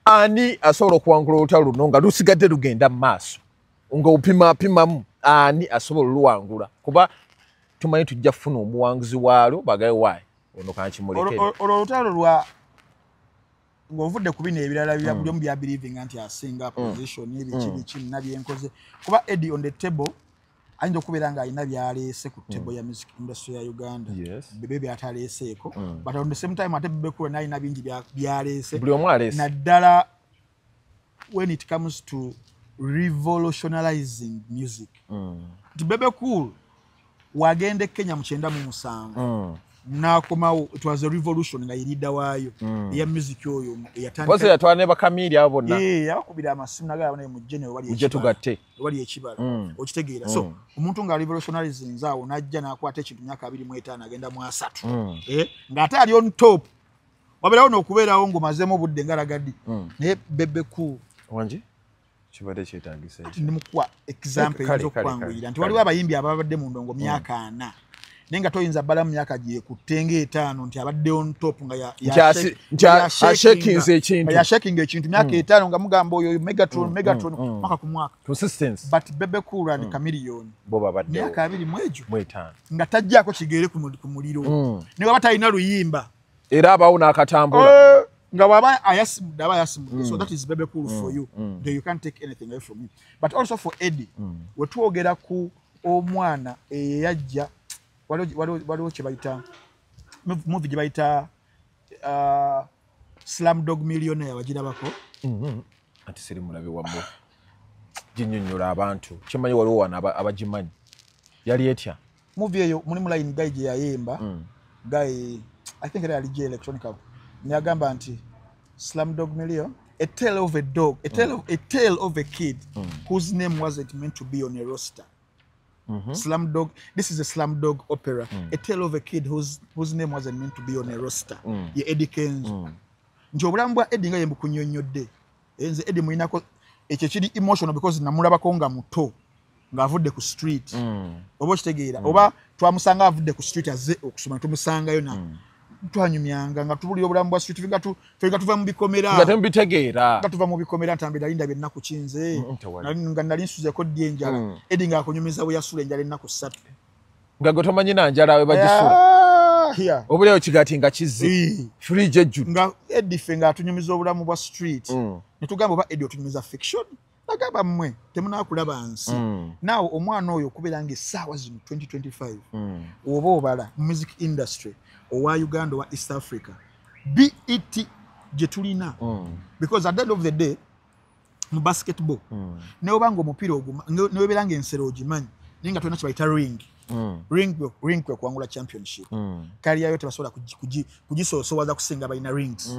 Ani asobola okuwangula olutalo luno nga lusigadde lugenda mu maaso nga opimamu ani asobola oluwangula kuba tumanyi tujja kufuna omuwanguzi waalwo bagaye waayi ono kankimulekere olwo olutalo lwa ng'ovudde ku bino ebirala byomu bya believing nti asinga position ebiki nabyenkoze kuba Eddie on the table ayinza okubeera ng'alina byaleese ku table ya music industry ya Uganda bebe byataleeseeko but on the same time ate Bebe Cool n'alina bingi byaleese buli omu aleese naddala when it comes to revolutionizing music nti Bebe Cool wagende Kenya mu 97 nakomawo it was a revolution nga yirida waayo ya music oyo yatandika bose yatwane bakamiri abo bonna yakubira amasimu nagala bane mu general wali ekibala okitegeera so omuntu nga revolutionaries nzaawo najja nakwata ekintu myaka 25 agenda mu 3 nga ate ali on top waberawo n'okubeerawo ng'omazemu obudde ngalagaddi naye Bebe Cool wangi kibadde kyetagisa ndi mukuwa example y'okwanguyira nti waliwo abayimbi ababadde mu ndongo myaka 4 nenga toyinza bala mu myaka gye kuttenge 5 nti abadde on top nga ya shaking ekintu myaka 5 nga mugamba oyo Megatron mwaka ku mwaka consistency but Bebe Cool and Chameleone bo babadde myaka 2 mwejo nga tajjako kigere ku muliro ne baba talina luyimba era abawo n'akatambula nga waba ayasimu so that is Bebe Cool for you you can't take anything away from him but also for Eddie we tuogera ku omwana eyajja waliwo kye bayita movie gye bayita Slumdog Millionaire wagirabako ati siri mulabe wambo jinyonyola abantu kimanyi waliwo wana abagimanyi yali etya movie eyo mulimu line guy gye yayemba guy I think era ali electronic niyagamba nti Slumdog Millionaire a tale of a dog a tale of a kid whose name wasn't meant to be on a roster. Slumdog. This is a Slumdog opera. A tale of a kid whose name wasn't meant to be on a roster. Ye Eddie Kenzo. Njobulamu bwa Eddie nga yembu kunyonyodde. Enze Eddie muinako ekyo kiri emotional because namulabako nga muto nga avudde ku street. Oba kitegeera. Oba twamusanga avudde ku street azze okusoma tumusangayo na twanyumyanga nga tubuli obulamu bwa street finga tuva mu bikomera. Nga tembitegeera. Nga tuva mu bikomera ntambira linda byenna ku kinze. Nga nali nsuzeko dyenjala. Eddie nga akonyumiza bwe yasula enjala ennaku 3. Nga gotomanyi na njala we bagisula. Obuleyo kigati nga kizzi. Fridge ejju. Nga Eddie fenga atunyumiza obulamu bwa street. Netugamba oba Eddie otunyumiza fiction. Nagamba mmwe temunakulaba nsi. Now omwana oyo okubeera ng'essaawa zino 2025 oba obala music industry owa Uganda owa East Africa BET gye tulina because at the end of the day mu basketball ne obanga omupiira oguma ne webeera ng'ensero ogimanyi naye nga tulina kye bayita ring kwe kuwangula championship kali yayo tebasobola kugisoosowaza kusinga balina rings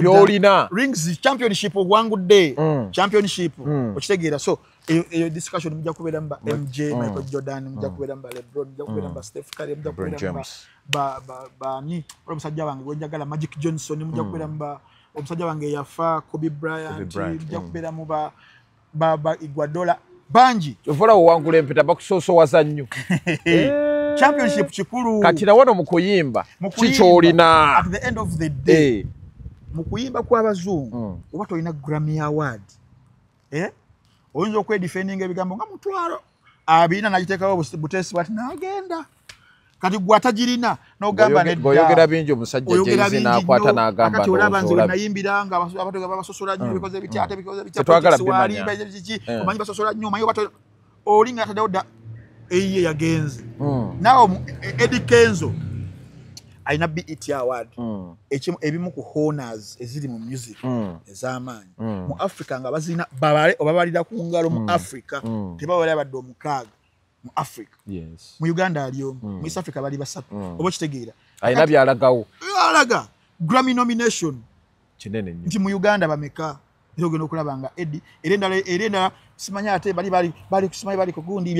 byolina rings championship ogwangudde championship okitegeera so eyo discussion mujja kubeera mba MJ Michael Jordan mujja kubeera mba LeBron mujja kubeera mba Steph Curry mujja kubeera mba bani omusajja wange gwenjagala Magic Johnson mujja kubeera mba omusajja wange yafa Kobe Bryant mujja kubeera mu ba Iguodala banji ovola owangula empeta bakusoosowaza nnyo championship kikulu kati nawono mu kuyimba kikyolina at the end of the day mu kuyimba kw'abazungu oba tolina Grammy Award oyinza okwedefendinga ebigambo nga mutwalo abina nagiteekawo butesi bwati n'agenda kati gwatagirina n'ogamba nedda oyogera bingi omusajja jezi n'akwata n'agamba kati olaba nze wenayimbiranga abantu babasosola nnyo bikoze bityate bikoze tetwagala bimanya omanyi basosola nnyo omanyi oba olinga ataddewo dda eyiye yagenze naawe Eddie Kenzo alina BET Award ebimu ku honors eziri mu music ez'amaanyi mu Africa nga bazina obabalira ku ngalo mu Africa tebawala badde omukaaga mu Africa mu Uganda aliyo mu East Africa bali basatu oba kitegeera alina byalagawo alaga Grammy nomination kinene nnyo nti mu Uganda bameka era ogenda okulaba nga Eddie erendala simanya ate bali kusimanya bali kugundi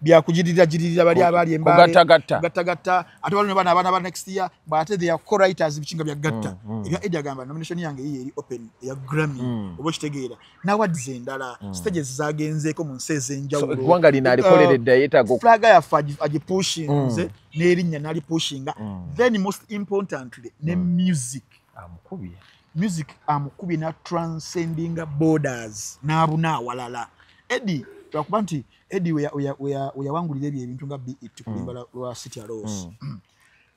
bya kujiririra bali abali embale gatta ate wali bana ba next year but they are co-writers bichinga bya gatta ebya Eddie agamba nomination yange eri open ya Grammy obo kitegeera na wadze endala stages zagenzeko mu nseze njawulo gwanga lina alikoleredde yetago flag ya aji pushing nze nerinya nali pushinga then most importantly ne music amukubye na transcending borders n'abuna walala Eddie twakuba nti Eddie we wangulira ebintu nga BET kulimba lwa City Rose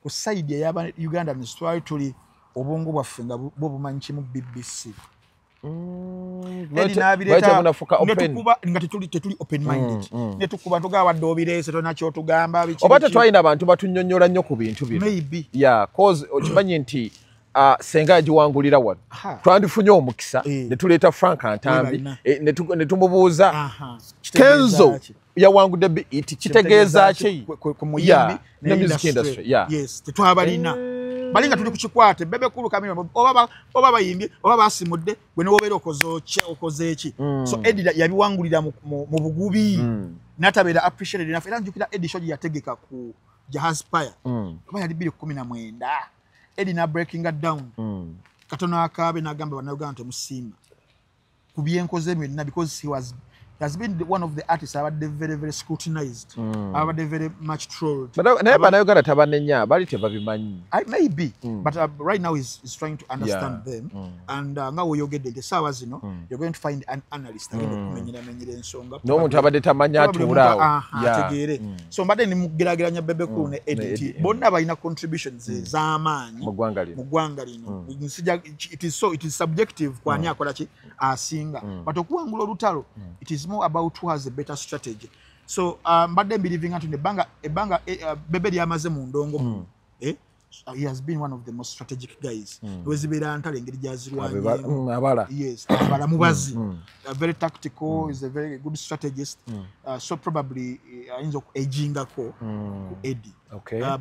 ku side ya Uganda ni story tuli obongo bwaffe nga bo bumanyi mu BBC Eddie nabireta netukuba nga tetuli open minded netukuba tugawa dobirese tona kyo tugamba bichi obata twalina abantu batunyonnyola nnyo ku bintu bino maybe cause okimanyi nti senga agiwangulira wano twandifunye omukisa ne tuleeta Frank Antambi ne tumubuuza Kenzo yawangudde BET kitegeeza ki ku muyimbi ne music industry yes tetwabalina balinga tuli kukikwate bebe kulu kamera oba bayimbi oba basimudde gwe ne wobeera okoze eki so Eddie yabiwangulira mu bugubi natabera appreciated enough era njukira Eddie shoji yategeka ku Jahaz Paya oba yali 2019 Eddie na breaking it down katono akabe nagamba banayuganda musima kubyenkoze mwenna because he has been one of the artists very very scrutinized very much trolled naye banayuganda tabanenya bali tebabimanyi maybe but right now he's trying to understand them and nga woyogedde nti sawa zino you're going to find an analyst agenda kumenyera ensonga n'omuntu abadde tamanya atulaawo ategeere so mbadde ni mugerageranya Bebe Cool ne Eddie bonna balina contributions z'amaanyi mu ggwanga lino it is subjective kwani akola ki asinga but okuwangula olutalo it is more about who has a better strategy so mbadde believing into ebanga Bebe lyamaze mu ndongo he has been one of the most strategic guys wezibera ntale engeri jazirwanye abala yes abala mubazi very tactical is a very good strategist so probably ayinza ejinga ko Eddie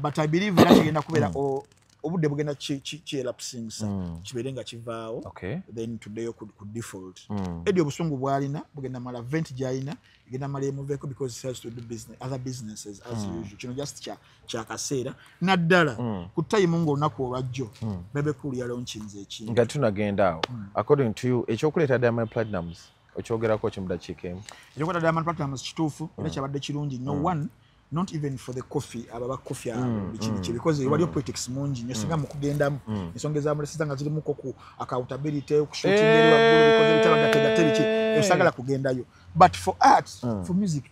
but I believe that agenda kubera obudde bugenda kyelapsingsa kiberenga kivaawo then today could default Eddie obusungu bwalina bugenda mala vent jaina igenda mala emuveeko because he has to do other businesses as usual kino just kyakaseera naddala ku time ngo olunaku olwajjo Bebe Cool yalonchinze ekintu nga tunagenda awo according to you ekyokuleeta Diamond Platnumz okyogerako kimudakiikemu ekyokuleeta Diamond Platnumz kituufu era kyabadde kirungi nnyo one not even for the coffee ababa coffee bichi because wali politics mungi nyo singa mukugenda nsongeza amulesiza nga ziri muko ku accountability okushooting eri wagulu because bitabagatega tebichi esagala kugendayo but for arts for music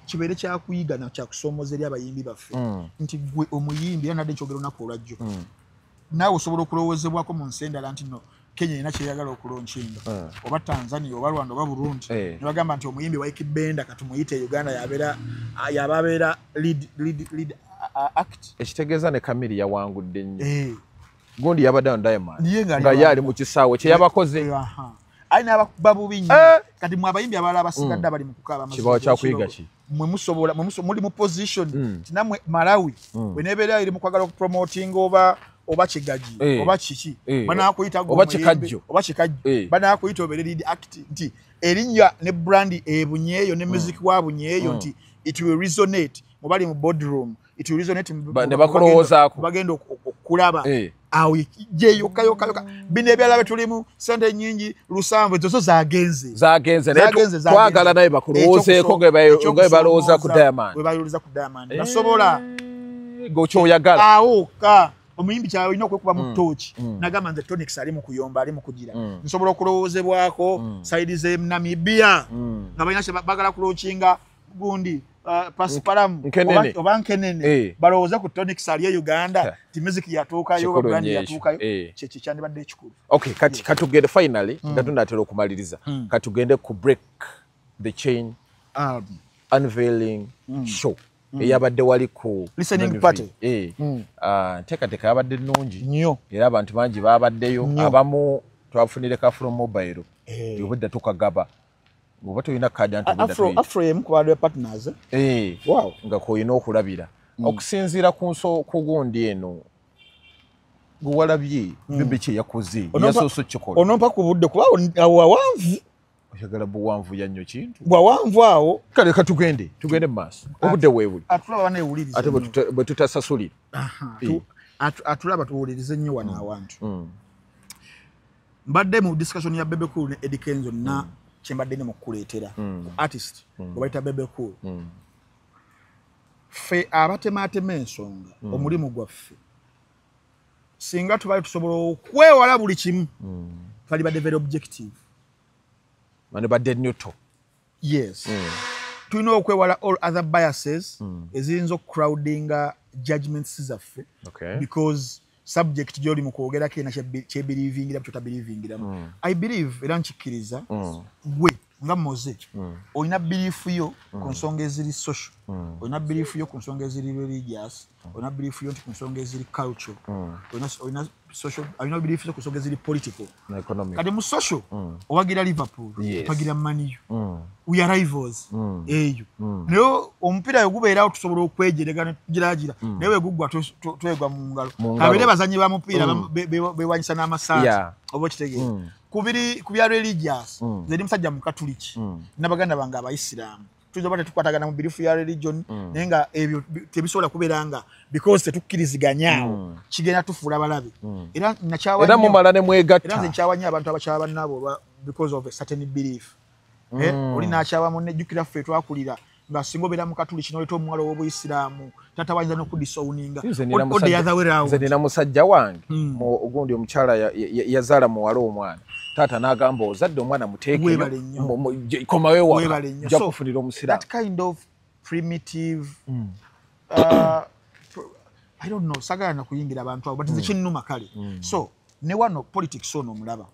kibere kya kuyiga na kya kusomoza eri abayimbi baffe nti gwe omuyimbi yana dechogero nako olajjo nawe osobola okulowoozebwako mu nsendala nti no Kenya ina kyeyagala okulonchinga oba Tanzania oba Rwanda oba Burundi ne bagamba nti omuyimbi wa Ikibenda katumuyite Uganda yababeera lead act ekitegeeza ne Kamili yawangudde nnyo gundi yabadde on Diamond nga yali mu kisaawe kye yabakoze aina abakubabubi nnyo kati mu abayimbi abalala abasigadde bali mu kukaaba kibawo kya kuyiga ki mwe musobola muli mu position tinamwe Malawi wenebeera iri mu kwagala okupromoting oba kigaji oba kiki bana akuyita oba kikajjo bana akuyita obere lead act nti erinnya ne brand ebunyeyo ne music wabunyeyo nti it will resonate mubali mu boardroom it will resonate ne bakolowoozaako bagenda okulaba awo jeyo kayo bino ebyala betulimu sente nyingi lusambu zozo zagenze twagala naye bakolowoozeeko nga balowooza ku Diamond nasobola gokyoyagala awo omuyimbi kyawe ino kwekuba mu tochi nagamba nze Tonics ali mu kuyomba ali mu kugira nsobola okulowoozebwako side ze Namibia nga balina bagala kulochinga gundi Pasparam oba Nkenene balowooza ku Tonics ali Uganda ti music yatuukayo brand yatuukayo kye kyandibadde ekikulu okay kati katugende finally nga tunatera okumaliriza katugende ku break the chain unveiling show eyabadde wali ku listening party teka yabadde nnungi nnyo era abantu bangi babaddeyo abamu twafunire ka from mobile yobudde tukagaba oba tulina kadi Afro M ku bali partners wow nga koyina okulabira okusinziira ku gundi eno gwalabye bebe kye yakoze yasoso kikola onompa ku budde kuba awanvu oyagala buwanvu yannyo kintu bwawanvu awo kale katugende maaso obudde weebuli atulaba bana ewuliriza ate bwe tutasasulira atulaba tuwulirize nnyo wana awantu mbadde mu discussion ya Bebe Cool ne Eddie Kenzo na kyembadde ne mukuleetera artist obayita Bebe Cool fe abatematema ensonga omulimu gwaffe singa tubali tusobola okwewala buli kimu twali badde very objective mane badde neutral yes tulina okwewala all other biases eziyinza okucrowdinga judgments zaffe because subject gyoli mu kwogerako ena kyebelievingira kyotabelievingiramu I believe era nkikkiriza gwe nga moze olina belief yo ku nsonga eziri social olina belief yo ku nsonga eziri religious olina belief yo ku nsonga eziri culture olina social olina belief yo ku nsonga eziri political na economic kati mu social owagira Liverpool owagira Man U we are rivals eyo naye omupiira yogubeerawo tusobola okwejeregana giragira naye wegugwa twegwa mu ngalo kabire bazanyi ba mupiira bewanyisa n'amasaati oba kitegeera kubya religious zeri musajja mu Catholic nabaganda bange abayisiraamu tuzo bate tukwatagana mu belief ya religion naye nga ebyo tebisobola kubeeranga because tetukkiriziganyaawo kigenda tufuula balabe era nakyawa era mumala ne mwegatta era nze nkyawanya abantu abakyaba nabo because of a certain belief oli nakyawa munne jjukira ffe twakulira nga singo beera mu Catholic n'oleta omwala w'obuyisiraamu tatawanyiza n'okudisowninga ode the other way round nze nina musajja wange ogundi omukyala yazaala muwala omwana taata n'agamba ozadde omwana muteeke komawe waka ja kufunira omusiraamu that kind of primitive I don't know sagala na kuyingira abantu abo but nze kinnuma kale so ne wano politics ono omulaba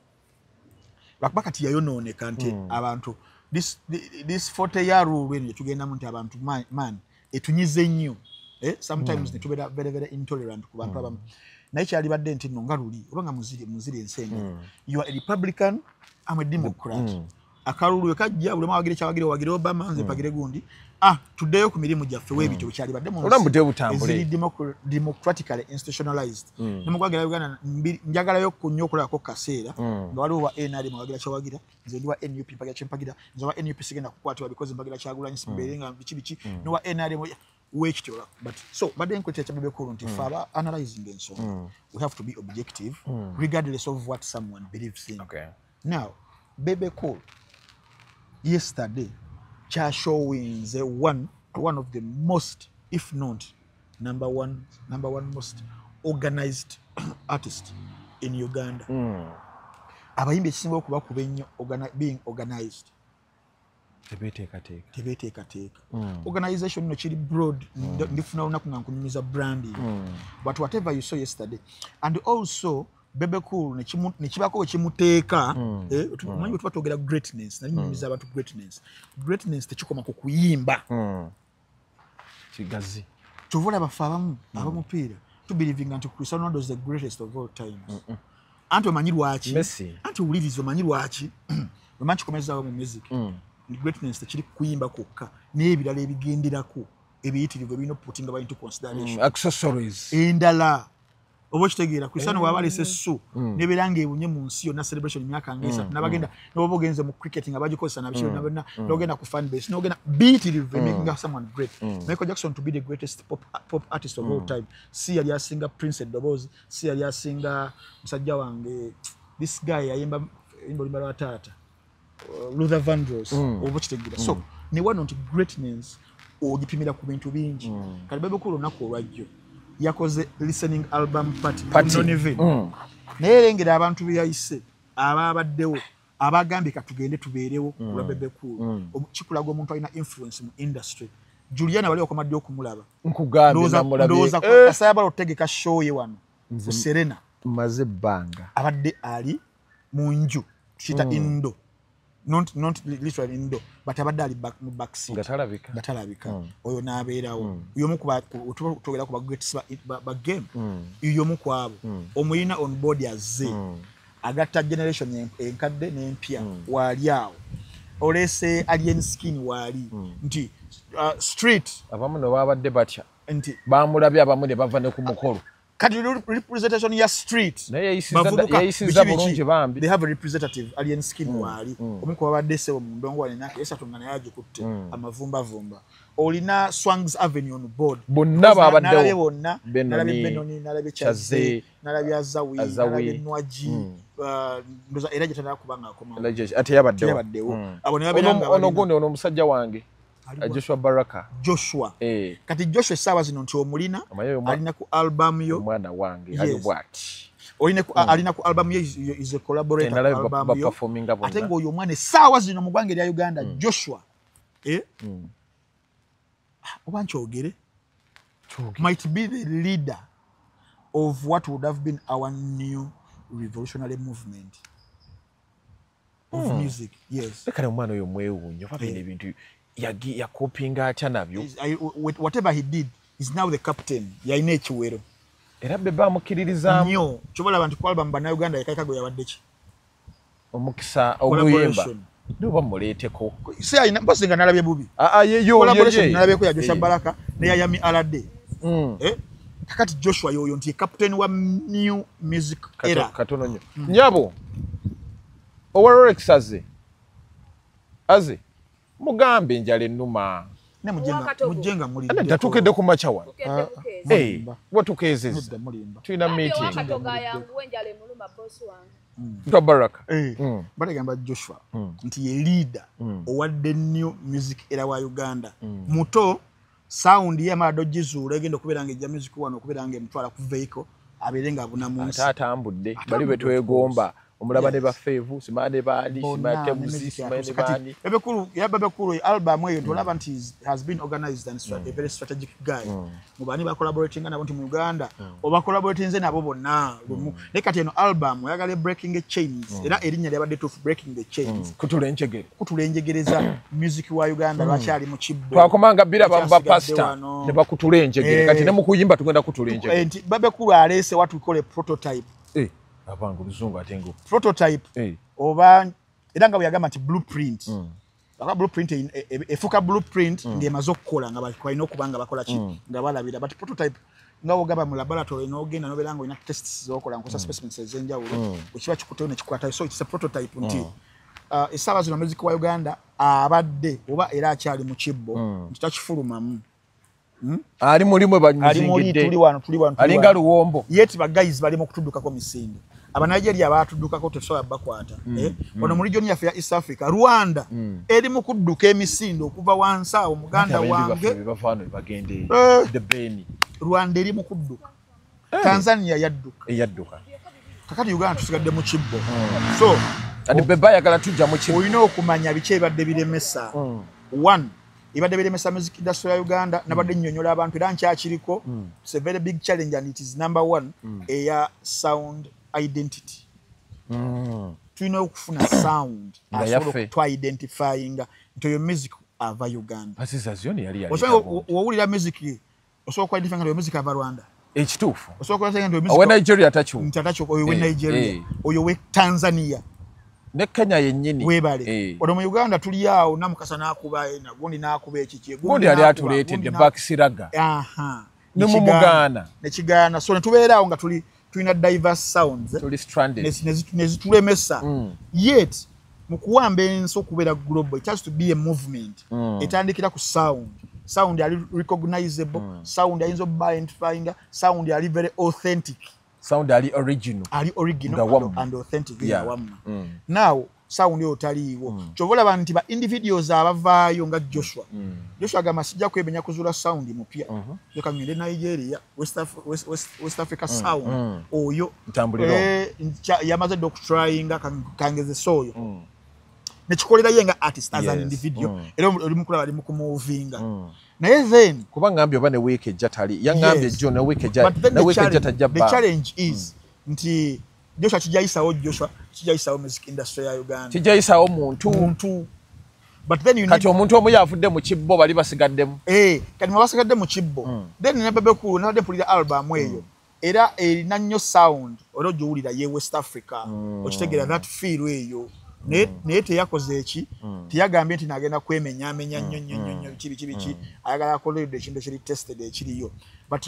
bakati yayonooneka nti abantu this 40-year rule when tugenda mu nti abantu man etunyize nnyo sometimes netubeera very very intolerant ku bantu abamu naye kyali badde nti no nga luli obanga muziri ensenga you are a Republican I'm a Democrat akalulu kajja buli mwagire kyawagire wagire Obama nze mpagire gundi tuddeyo ku mirimu gyaffe webityo kyali badde mu democratically institutionalized nemugwagira Uganda njagalayo kunnyo okulako kaseera nga waliwo wa NRM wagira kyawagira nze ndi wa NUP mpagira kyempagira nze wa NUP sigenda kukwatibwa because mpagira kyagulanyi simbeerenga biki no wa NRM wekityola but so badde nkwetya kya Bebe Cool nti faba analyzing ensonga we have to be objective regardless of what someone believes in now Bebe Cool yesterday showing the one of the most, if not number one most organized artist in Uganda. Abayimbi ekisinga okuba kuba ennyo being organized. Tebeteekateeka. Organization no kiri broad ndifuna olunaku nga nkunyumiza branding. But whatever you saw yesterday and also Bebe Cool nekibako wekimuteeka tumanyi tuba twogera greatness nali nyumiza abantu greatness tekikoma ku kuyimba kigazi tuvula bafa abamupiira tubelievinga nti Cristiano Ronaldo is the greatest of all times anti omanyi lwaki anti ulirizo omanyi lwaki omanyi kikomezaawo mu music greatness tekiri kuyimba kokka n'ebirala ebigenderako ebiyitirivu ebirina okuputinga into consideration accessories endala obo kitegeera Cristiano wabalese su nebeera ng'ebunye mu nsi yonna celebration emyaka ng'esatu nabagenda n'oba ogenze mu cricketing abagikozesa nabishiro nabona n'ogenda ku fan base n'ogenda beatirivu making someone great Michael Jackson to be the greatest pop artist of all time si yali asinga Prince Edobozi si yali asinga musajja wange this guy ayimba limba lwa taata Luther Vandross obo kitegeera so ne wano nti greatness ogipimira ku bintu bingi kali Bebe Cool olunaku olwajjo yakoze listening album party naye lengera abantu beyayise ababaddewo abagambye katugende tubeerewo kulwa Bebe Cool kikulaga omuntu alina influence mu industry Juliana wali okomadde okumulaba ndowooza kasayabala otegeka show ye wano ku Serena maze banga abadde ali mu nju kita indo not literally indo but abadde ali mu backseat gatalabika oyo n'abeerawo yomu tugera ku bagreats ba game yomu kwabo omuyina on board azze agatta generation enkadde n'empya wali awo olese alien skin wali nti street abamu ne babadde batya nti bamulabye abamu ne bava ne ku mukolo kati representation ya street yayisiza bulungi bambi they have a representative alien skin wali omiko babadde se mu ndongo wali nake esatungana yagikutte amavumba vumba olina Swangs Avenue on board bonna babadde bonna Benoni nalabe Chaze nalabe Azawi nalabe Nwaji ndoza era jetana kubanga akoma ate yabaddewo abone babiranga ono gundi ono musajja wange Joshua Baraka Joshua kati Joshua sawa zino nti omulina alina ku album yo mwana wange ali bwati alina ku album yo is a collaborator album yo ate ngo oyo mwana sawa zino mu gwange lya Uganda Joshua obancho ogere might be the leader of what would have been our new revolutionary movement of music. Yes. Lekale omwana oyo mwewunyo babene ebintu ya copyinga atya nabyo. Whatever he did is now the captain ya ine ekiwero. Era beba mukiririza nnyo chobola abantu ku album bana Uganda yakakago yabadde ki omukisa oguyemba ndoba muleeteko se ayina mbasinga nalabye bubi yeyo nalabye ko ya Joshua Baraka ne ya Yami Alade kakati Joshua yoyo nti captain wa new music era katono nnyo nyabo Owerex aze mugambe njale nnuma ne mujenga muri ndatukedde ku machawa watukezeza tuina meeting wakatoga yangu wenjale muluma boss wangu Mtu Baraka bategamba Joshua nti ye leader owadde new music era wa Uganda muto sound ye amado jizuula egenda okubeeranga ejja music wano okubeeranga emutwala ku vehicle abeerenga abuna munsi atambudde bali betwegomba omulaba ne bafeevu simane baali simate muzi simane baani babekulu album eyo tolaba nti has been organized and a very strategic guy mubani ba collaborating nabo nti mu Uganda oba collaborating nze nabo bonna lekati eno album yagale breaking the chains era erinnya lyabadde to breaking the chains kutulenjegereza music wa Uganda lwakyali mu kibbo twakomanga bira bamba pasta ne bakutulenjegere kati ne mukuyimba tugenda kutulenjegere nti babekulu alese what we call a prototype abangu luzungu atengo prototype oba edanga buyagamba nti blueprint baka blueprint efuka blueprint ndiye mazokola nga bakwalina okubanga bakola ki nga balabira but prototype nga ogaba mu laboratory n'ogenda noberango ina tests zokola nkosa specimens ezenjawulo ukiba kikuteyo ne kikwata so it's a prototype nti esaba zino music wa Uganda abadde oba era akyali mu kibbo ntakifulumamu ali mulimwe banyuzingidde tuli wano alinga luwombo yeti ba guys bali mu kutudukako misinde aba Nigeria batudukako tesoya bakwata ono mu region yafe ya East Africa Rwanda eri mu kudduka emisinde okuva wansa omuganda wange bafano bagende the Beni Rwanda eri mu kudduka Tanzania yadduka kakati Uganda tusigadde mu kibbo so adi beba yagala tujja mu kibbo oyina okumanya biche badde biremesa one ibadde biremesa music industry ya Uganda nabadde nnyonnyola abantu era nkyakiriko it's a very big challenge and it is number one eya sound identity tulina okufuna sound asobola to identifying nti oyo music ava Uganda asizazioni yali wawulira music osobola ku identifying oyo music ava Rwanda ekituufu osobola ku identifying oyo music owe Nigeria tachu oyo we Nigeria oyo we Tanzania ne Kenya yennyini webale ono mu Uganda tuli awo namukasa nakuba nagundi nakuba ekiki gundi ali atuleetedde bakisiraga ne mu Muganda ne Kiganda so ne tubeera awo nga tulina diverse sounds tuli stranded ne zitulemesa yet mu kuwamba ensi okubeera global it has to be a movement etandikira ku sound ali recognizable sound ayinza identifying sound ali very authentic sound ali original and authentic now sound yo taliwo chovola bantu ba individuals abavaayo nga Joshua gama sijja kwebenya kuzula sound mupya yoka ngende Nigeria West Africa sound oyo ntambuliro yamaze trying kangeze soyo nekikolera yenga artist as an individual era oli mukula ali mukumuvinga naye then kuba ngambye oba ne week ejatali yangambye John na week ejata the challenge is nti Joshua kijayisawo music industry ya Uganda kijayisawo muntu but then you kati omuntu omu yafudde mu kibbo bali basigaddemu kati basigadde mu kibbo then ne Bebekulu nabadde mpulira album eyo era erina nnyo sound olw'ogiwulira ye West Africa okitegeera that feel eyo naye teyakoze eki teyagambye nti nagenda kwemenyaamenya nnyo kibi ayagala akoleredde ekintu ekiri tested ekiriyo but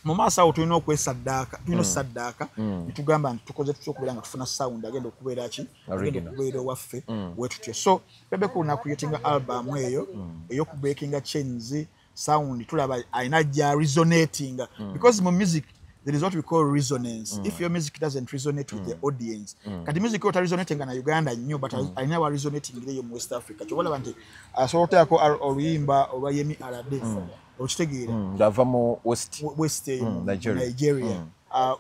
mu maaso awo tulina okwesaddaaka tulina osaddaaka netugamba nti tukoze tutya okubeera nga tufuna sound agenda okubeera ki agenda okubeera owaffe wetutyo so Bebe na creating album eyo ey'okubreakinga chains sound tulaba ayina gya resonating because mu music there is what we call resonance. If your music doesn't resonate with the audience, kati music ota resonating na Uganda nnyo but I never resonating ile mu West Africa. Chobola bantu asota yako oluyimba olwayemi alade. Okitegeera. Ndava mu West Nigeria.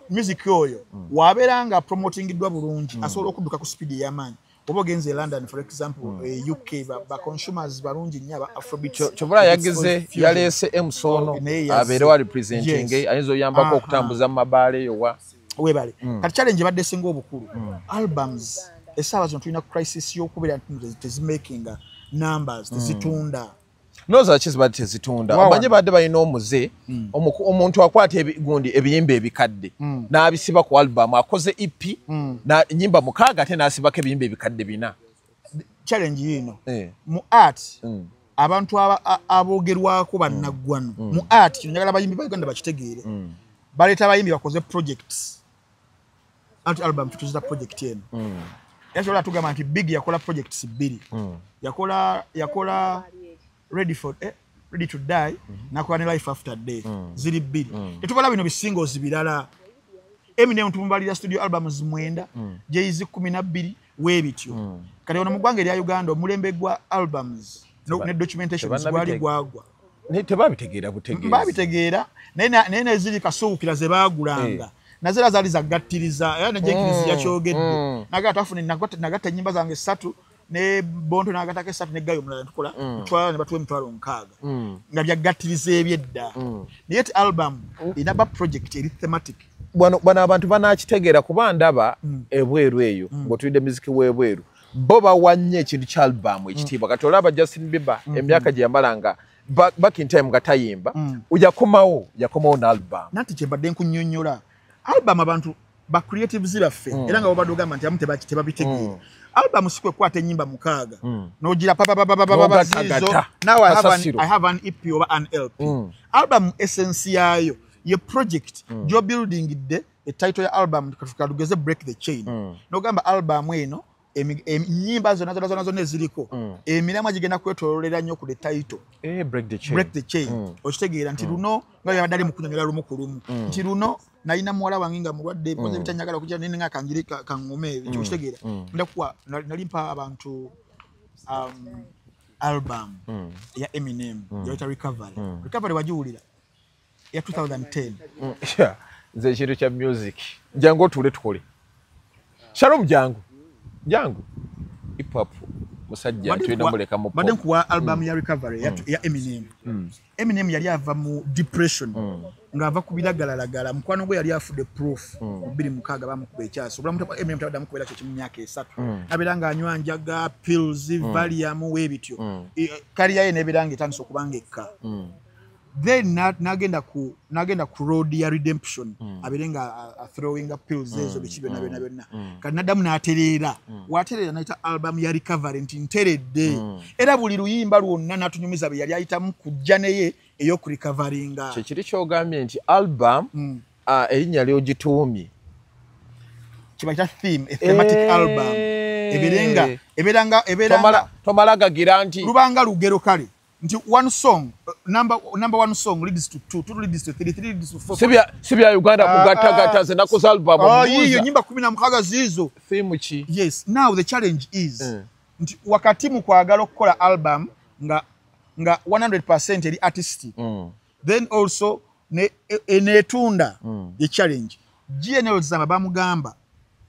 Music oyo waberanga promoting dwa bulungi asobola okudduka ku speed y'amaanyi. Obogenze London for example UK ba consumers barungi nnyo aba Afrobeat. Chobola yagize yalese Emsono abere wa representing ayizo yambako okutambuza mabale yowa webale kati challenge badde singa obukulu albums esaba zino tulina crisis y'okubera making numbers tezitunda noza kizibadde tezitunda omanye badde balina omuze omuntu akwata ebigundi ebiyimba ebikadde n'abisiba ku album akoze EP na nyimba mukaaga ate n'asibako ebiyimba ebikadde bina challenge yino mu art abantu abogerwako bannaggwano mu art kino njagala bayimbi ba Uganda bakitegeere baleta bayimbi bakoze projects album tutuza project yeno yasobola tugamba nti Big yakola projects 2 yakola ready to die nakola ne life after death ziri 2 tetubala bino bisingles birala Eminem tumbalira studio albums 9 Jay-Z 12 webityo kale ono mugwange lya Uganda omulembe gwa albums ne documentation gwali gwagwa tebabitegeera butegeeza babitegeera nene ziri kasuukira ze bagulanga nazira zali zagattiriza yana Jenkins yakyogedde nagatafune nagatta nyimba zange 3 ne Bonto nagataka 3 ne gayo mulala tukola twala ne batwe mtwalo 6 nga byagattiriza ebyedda yet album inaba project eri thematic bwana abantu banakitegeera kuba ndaba ebweru eyo ngotulide music webweru boba wanye ekintu kya album ekitiibwa kati olaba Justin Bieber emyaka gye yamalanga back in time gatayimba yakomawo na album nati kyembadde nkunnyonnyola album abantu ba creatives baffe era nga babadde ogamba nti amu tebabitegeera album sikwe kwata ennyimba 6 nogira papa zizo now I have an EP or an LP album essence yayo ye project jo building the title ya album tukadugeze break the chain nogamba album eno nyimba zona neziriko emirama gigenda kwetololera nnyo ku the title break the chain okitegeera nti luno nga yabadali mu kunyamira lumu ku lumu nti luno nalina muwala wange nga mulwadde bonze bitanyagala kujja nene nga kangirika kangome ekyo okitegeera ndakuwa nalimpa abantu album ya Eminem yaita recovery wajiwulira ya 2010 nze ekintu kya music jangu otule tukole Shalom jangu hip hop musajja tuyina muleka mu badde kuwa album ya recovery ya Eminem Eminem yali ava mu depression nga ava kubiragalagala mukwano gwe yali afudde proof 26 bamukuba ekyaso obulamu tapa Eminem tabadde mukubera kyo mu myaka 3 abiranga anywa njaga pills valium webityo kaliya ye nebiranga etandise okubanga ekka then nagenda ku road ya redemption abirenga throwing up pills ezo bikibe na byonna kandi nadamu naterera waterera naita album ya recovery nteredde era buli luyimba lwonna natunyumiza bye yali ayitamu kujja neye eyo ku recoveringa kiri kyogambye nti album erinnya lyogituumye kibaita theme a thematic album eberanga tomalaga nti lubanga lugero kale nti one song number 1 song leads to 2 leads to 3 leads to 4 sibya Uganda kugatagata zena ku album hiyo nyimba 16 zizo theme chi yes now the challenge is nti wakati mu kwagala okukola album nga 100% eri artist then also netunda the challenge GNL zama bamugamba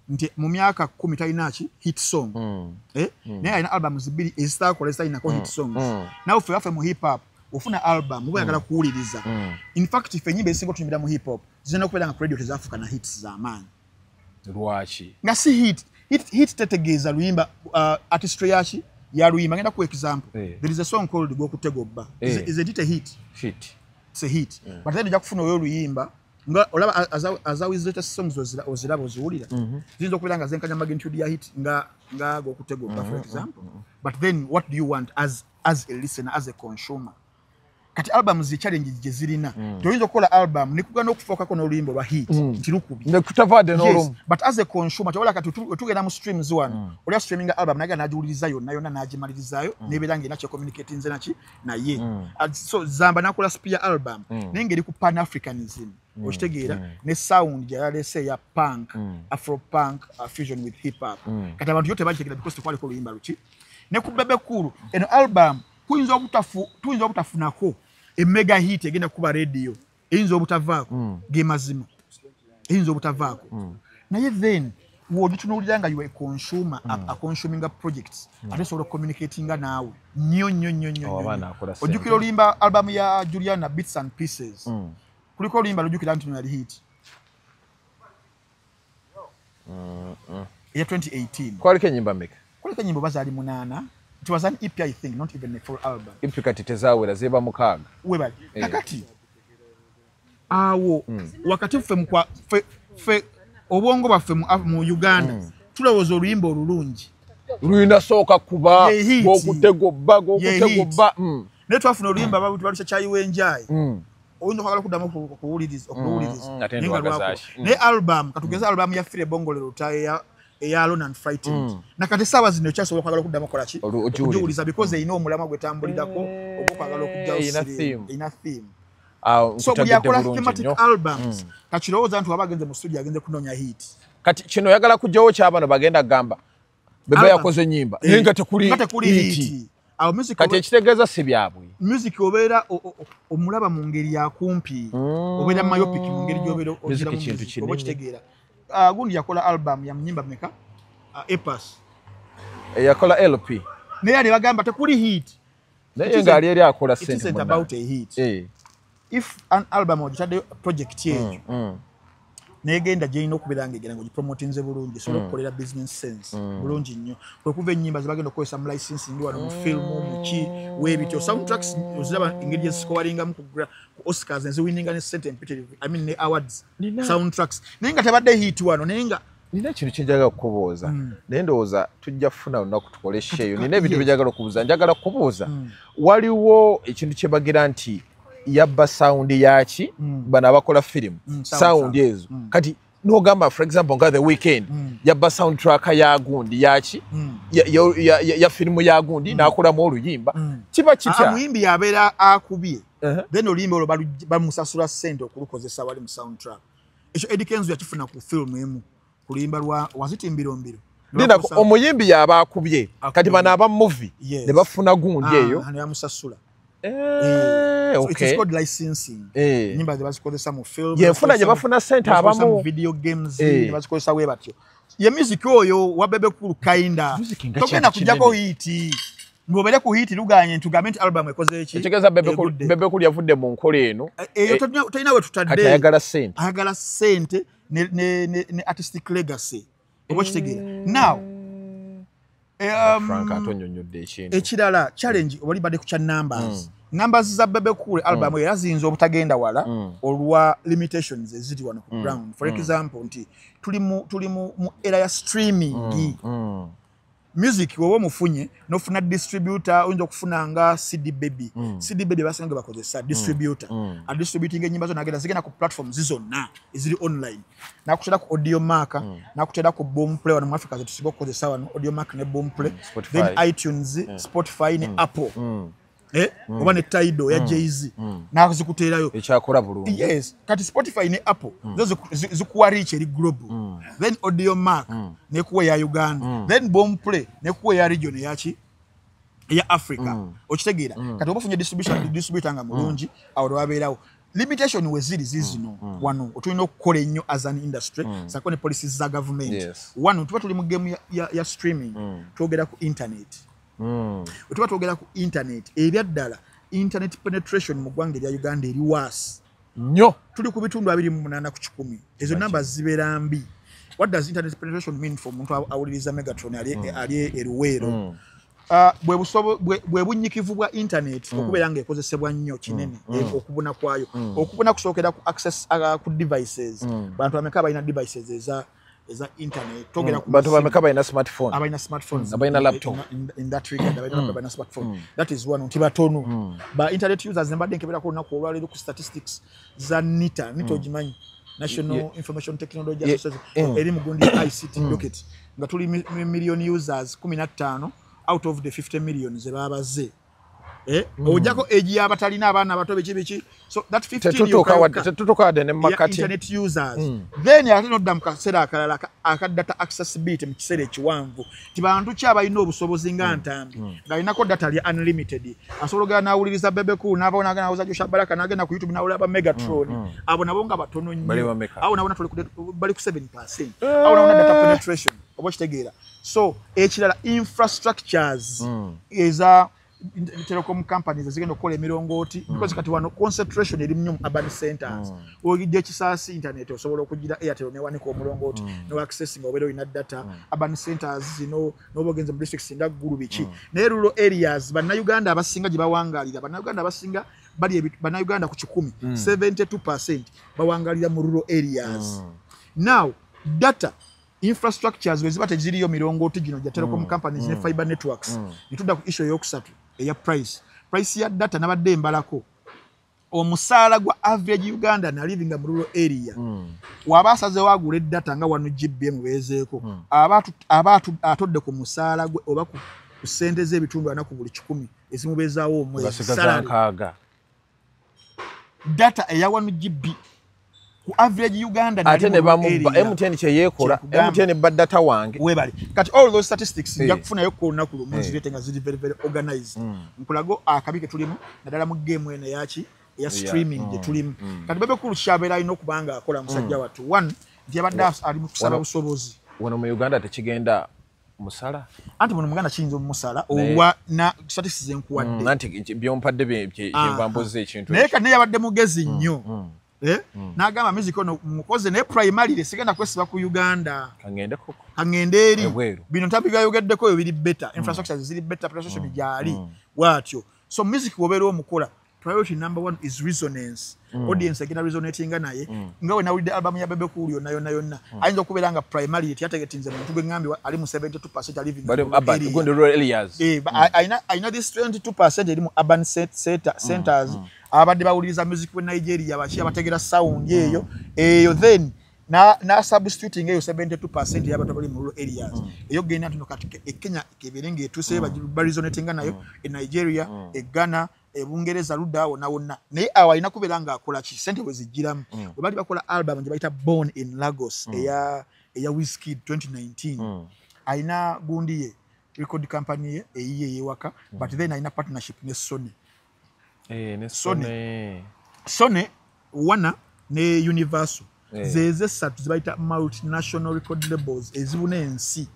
nti mu myaka 10 talinachi hit song naye alina albums 2 ezitakolesa inako hit songs nawe ffe mu hip hop ofuna album uba yagala kuwuliriza in fact ife nyimba esinga tunyumira mu hip hop zina okubeera nga radio tezafuka na hits za amaanyi lwaki nga si hit tetegeeza luyimba artistry yachi ya luyimba ngenda ku example there is a song called Go Kutegobba is it a hit it's a hit but then jakufuna oyo luyimba nga olaba azawizeta songs oziraba oziwulira zinzo kubira nga zenkanya magnitude ya hit nga Go Kutegobba for example but then what do you want as a listener as a consumer kati album zi challenge je zirina toyinza okukola album nikugana okufokako n'oluyimbo lwa hit ntirukubi nekutavade n'olumu yes, but as a consumer tewala kati tugenda mu streams wano oli streaming album naga najiwuliriza yonna nagimalirizayo neberange nacho communicating nze nachi naye so zamba nakola spear album nengeri ku pan africanism okitegeera ne sound yalese ya punk afro punk fusion with hip hop kati abantu yote bakitegera because twali ko luyimba luki ne ku Bebe Cool eno album tuyinza obutafunako mega hit egenda kuba radio eyinza obutavaako ge mazima eyinza obutavaako naye then wogitunuliranga you a consumer a consuming projects ate sort of communicating naawe nnyo ojjukira olimba album ya Juliana Bits and Pieces kuliko olimba lujjukira nti yali hit ya 2018 kwaliko enyimba meka kuliko nyimbo bazali 8. It was an EP, I think, not even a full album. EP kati tezawera zeba mukaga. Webali. Kakati. Awo wakati fe obwongo baffe mu Uganda. Tulowooza oluyimba olulungi. Luyina sooka kuba okutego bago okutego ba. Ne twafuna oluyimba balusa chayiwe enjayi. Oyinza kwagala kuddamu okuwuliriza. Ne album katugeza album ya Fire Bongo lero taye ya Alone and Frightened. Nakati sawa zino kyasobola kwagala kuddamu kola ki? Ojuliza because they know omulama gwe tambulirako okwagala okujja ina theme. So buli akola thematic albums kakirowooza nti wabagenze mu studio agenze kunonya hit. Kati kino yagala kujjawo kyabano bagenda gamba Bebe yakoze nyimba nga tekuli hit. Awo music kati ekitegeeza si byabwe. Music obeera omulaba mu ngeri ya kumpi obeera myopic mu ngeri gy'obeera music kintu kinene. Okitegeera. Gundi yakola album ya mnyimba meka Epas yakola LP naye ali bagamba tekuli hit naye nga ali akola sente. It isn't about a hit. If an album ojitadde project yeyo negenda jeno okubeeranga egenda ngo promote nze bulungi so okukolera business sense bulungi nnyo kwekuva ennyimba zibagenda okukozesa mu licensing wano mu film mu ki webityo soundtracks oziraba engeri ezisikowalinga mu ku Oscars eziwinninga ne sente empitirivu ne awards soundtracks naye nga tebadde hit wano naye nga nina kintu kyenjagala okubuuza naye ndowooza tujja kufuna lunaku tukole sheeyo nina ebintu byenjagala okubuuza njagala kubuuza waliwo ekintu kye bagira nti yabba sound yaki bana abakola film sound ezo kati nogamba for example nga The Weeknd yabba soundtrack ya gundi yaki ya film ya gundi nakolamu oluyimba kiba kitya amuyimbi yabeera akubye then oluyimba olwo bamusasula sente okulukozesa wali mu soundtrack ekyo Eddie Kenzo yakifuna ku film emu kuluyimba lwa wazitimbiro ndina omuyimbi yaba akubye kati bana aba movie ne bafuna gundi eyo yamusasula okay. It's called licensing. Nyimba zibazikozesa mu film. Yefuna je bafuna sente abamu video games zibazikozesa we batyo. Ye music oyo wa Bebe Cool kinda. Tokena kujjako hit. Ngobere ku hit luganye ntugament album ekoze eki. Ekigeza Bebe Cool yavudde mu nkola eno. Tolina we tutadde. Kati ayagala sente ne artistic legacy. Obo kitegeera. Now Frank atonyonyodde ekintu. Ekirala challenge obali bade ku cha numbers. Numbers za Bebe Cool album era zinzo obutagenda wala olwa limitations eziri wano ku ground. For example nti tuli mu era ya streaming. Music wowe mufunye nofuna distributor oyinza okufunanga CD Baby. CD Baby basanga bakozesa distributor. A distributing enyimba zo nagenda zigenda ku platforms zizonna eziri online. Nakutera ku Audiomack, nakutera ku Boomplay wano mu Africa zetusiba okukozesa wano Audiomack ne Boomplay. Then iTunes, Spotify ne Apple. Oba ne Tidal ya Jay-Z nakuzikuterayo ekyakola bulungi. Yes, kati Spotify ne Apple zo zikuwa reach eri global. Then Audiomack ne kuwa ya Uganda. Then Boomplay ne kuwa ya region yaki ya Africa. Okitegeera kati obafunye distributor nga mulungi awo wabeerawo limitation weziri zizino wano otulina okukola ennyo as an industry sako ne policies za government. Wano tuba tuli mu game ya streaming twogera ku internet. Otuba twogera ku internet ebyaddala internet penetration mu ggwanga erya Uganda eri waasi nnyo tuli ku bitundu 28 ku 10 ezo namba zibeera mbi. What does internet penetration mean for muntu awuliriza Megatron ali eruweero? Bwe bunyikivu bwa internet okubeera nga ekozesebwa nnyo kinene okubuna kwayo okubuna kusookera ku access ku devices bantu bameka balina devices eza internet togera ku bantu bameka balina smartphone abalina smartphones abalina laptop in that regard abalina smartphone that is one ntibatono ba internet users mbadde nkebera ko lunaku olwaleero ku statistics za NITA ogimanyi National Information Technology Association eri mugundi ICT docket nga tuli million users 15 out of the 50 million ze babaze ojako eji abatalina abaana bato biki so that 15 tetutoka ne market internet users then atinodda mukasera akalala aka data accessibility mu kisere kiwanvu tibantu kya balina obusobozi nga ntambi ngalinako data ya unlimited asologana nawuliriza bebeku nabona agana uza Joshua Baraka nagenda ku YouTube nawulira ba Megatron abo nabo nga batono nnyo abo nabona bali ku 7% abo nabona data penetration obokitegeera so ekirala infrastructures eza telecom companies zigenda okukola emirongooti because kati wano concentration eri nnyo urban centers ogidde ekisasi internet osobola okugira Airtel ne wanika omulongooti no accessing obeera olina data urban centers zino n'obogenze mu districts ndaggulu biki naye rural areas bannayuganda abasinga gye bawangalira bannayuganda abasinga bali bannayuganda ku 10 72% bawangalira mu rural areas now data infrastructures wezibate ziriyo mirongooti gino gya telecom companies ne fiber networks nitudda ku issue yokusatu eya price ya data nabadde mbalako omusaala gwa average Uganda na living mu rural area wabasaze wagula data nga 1 GB mubezeeko abatu atodde ku musaala gwe oba ku sente z'ebitundu ana ku buli 10 ezimubezaawo omwezi data eya 1 GB ku average Uganda ate ne bamubba MTN kye yekola MTN ba data wange webali kati all those statistics nja kufuna yoko olunaku lumu zirete nga ziri very organized nkulago akabike tulimu nadala mu game ene yachi ya streaming je tulimu kati bebe kulu shabera ino kubanga akola musajja watu one ndiye badafs ali mu kusala busobozi wono mu Uganda tekigenda musala anti muno muganda kiyinza omusala owa na statistics enkuwadde anti byompadde byembamboze ekintu naye kati yabadde mugezi nnyo nagamba music ono mukoze ne primary lesigenda kwesiba ku Uganda kangende eri bino ntabi bya yogeddeko yo biri better infrastructure ziri better pressure bijali watyo so music wobero omukola priority number 1 is resonance audience agenda resonating naye ngawe na with the album ya bebe kuli yonna ayinza kuberanga primary yategetinze muntu gwengambi ali mu 72% living in the rural areas I know this 22% eri mu urban centers abadde bawuliriza music we Nigeria bachi abategera sound eyo then na substituting eyo 72% y'abantu bali mu rural areas eyo genda tuno kati Kenya keberenge etuse ba resonating nayo Nigeria Ghana Bungereza ludda wonna naye awalina kuberanga akola ki sente wezigiramu bali bakola album gye bayita Born in Lagos eya Wizkid 2019 aina gundi ye record company ye eyiye yewaka but then aina partnership ne Sony Sony wana ne Universal zeze satu zibaita multinational record labels ezibuna ensi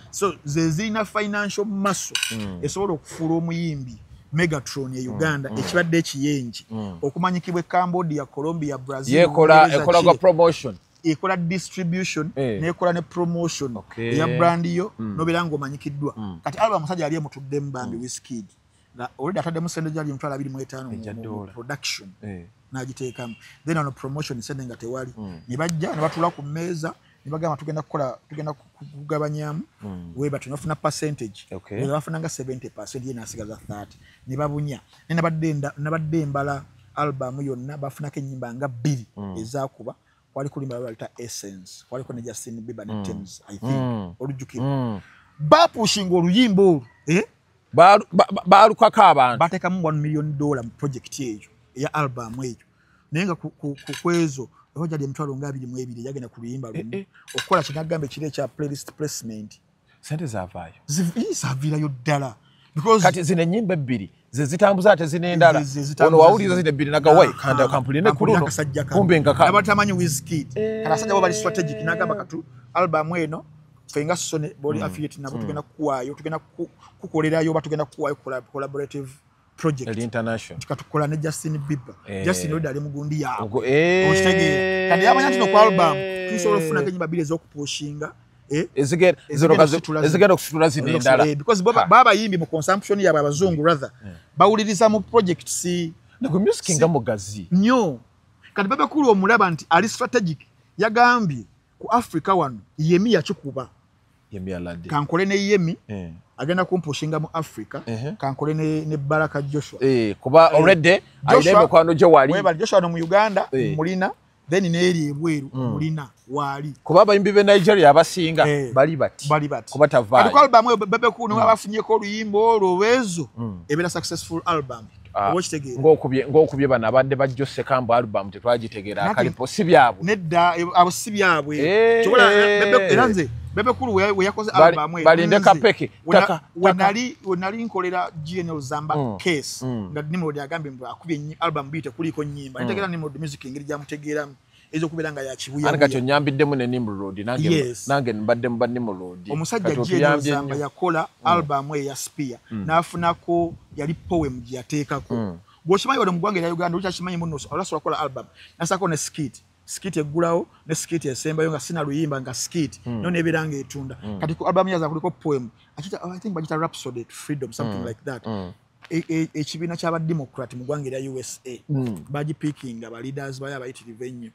so zezina financial muscle esobola okufuula omuyimbi Megatron ya Uganda ekibadde ekiyenji okumanyikibwe Cambodia Colombia Brazil yekola kwa promotion ekola distribution nekola ne promotion ya brand yo noberango manyikiddwa kati album musajja ali emutudde mbambi Wizkid na already atadde musende jali mtwala 25 production najiteekamu then on promotion sende nga tewali nibajja ne batula ku meza nibagamba tugenda kugabanyamu weba tunafuna percentage weba bafunanga 70% yena asigaza 30 nibabunya nabadde mbala album yonna bafunako ennyimba nga 2 ezakuba wali kulimba balita Essence wali ko ne Justin Bieber ne Thames I think olujukira bapushinga oluyimbo balukako abantu batekamu $1 million mu project eyo ya album eyo nenga ku kwezo hoja de mtwalo nga 22 yagenda kuluyimba lumu okola kinagambe kire kya playlist placement sente zavayo zivira yo dala because kati zine nyimba 2 zitambuza ate zinendala ono wawuliza zine 2 nagawai kanda kampuni ne kuruno kumbe ngaka abatamanyi Wizkid kala sajja bo bali strategic nagamba katu album eno fenga Sony boli affiliate nabo tugenda kuwayo tugenda kukolerayo batugenda kuwayo collaborative project international tukatukola ne Justin Bieber Justin Bieber ali mugundi yawo oshege kandi yabanya tino ku album tusobola kufuna kenyimba 2 zokupushinga ezigenda okusitula zinendala because baba yimbi mu consumption yaba abazungu rather bawuliriza mu project si nako music nga mugazi nyo kati baba kulu omulaba nti ali strategic yagambye ku Africa wano Yemi yakikuba Yemi alade kankole ne Yemi agenda kumpushinga mu Africa kankole ne Baraka Joshua kuba already ayireme kwano je wali weba Joshua no mu Uganda mulina then neri ebweru mulina wali kuba abayimbi be Nigeria abasinga bali bati kuba tavali alikuwa album Bebe Cool no abafunyeko oluyimbo olwezo ebera successful album ngokubye bana abadde bajjose kambo album tetwagitegera kalipo sibyabwe nedda abo sibyabwe kyola eranze Bebe Cool we yakoze album we balinde kapeke wenali nkolera GNL Zamba case nga Nimrod agambe mbu akubye album bite kuliko nyimba ntegera Nimrod music ngiri jamutegera ezo kubiranga ya kibuya anaka cyo nyambiddemu ne Nimrod nange mbadde mbadde Nimrod omusajja GNL Zamba yakola album we ya Spear nafunako yali poem yateekako gwokimanyi wano mugwange ya Uganda uchakimanyi muno olaso wakola album nasako ne skit egulawo ne skit esembayo nga sina luyimba nga skit none ebiranga etunda kati ku album yaza kuliko poem I think bagita Rhapsody Freedom something like that ekibina ky'aba Democrat mugwange ya USA baji picking aba leaders baya abayitirive ennyo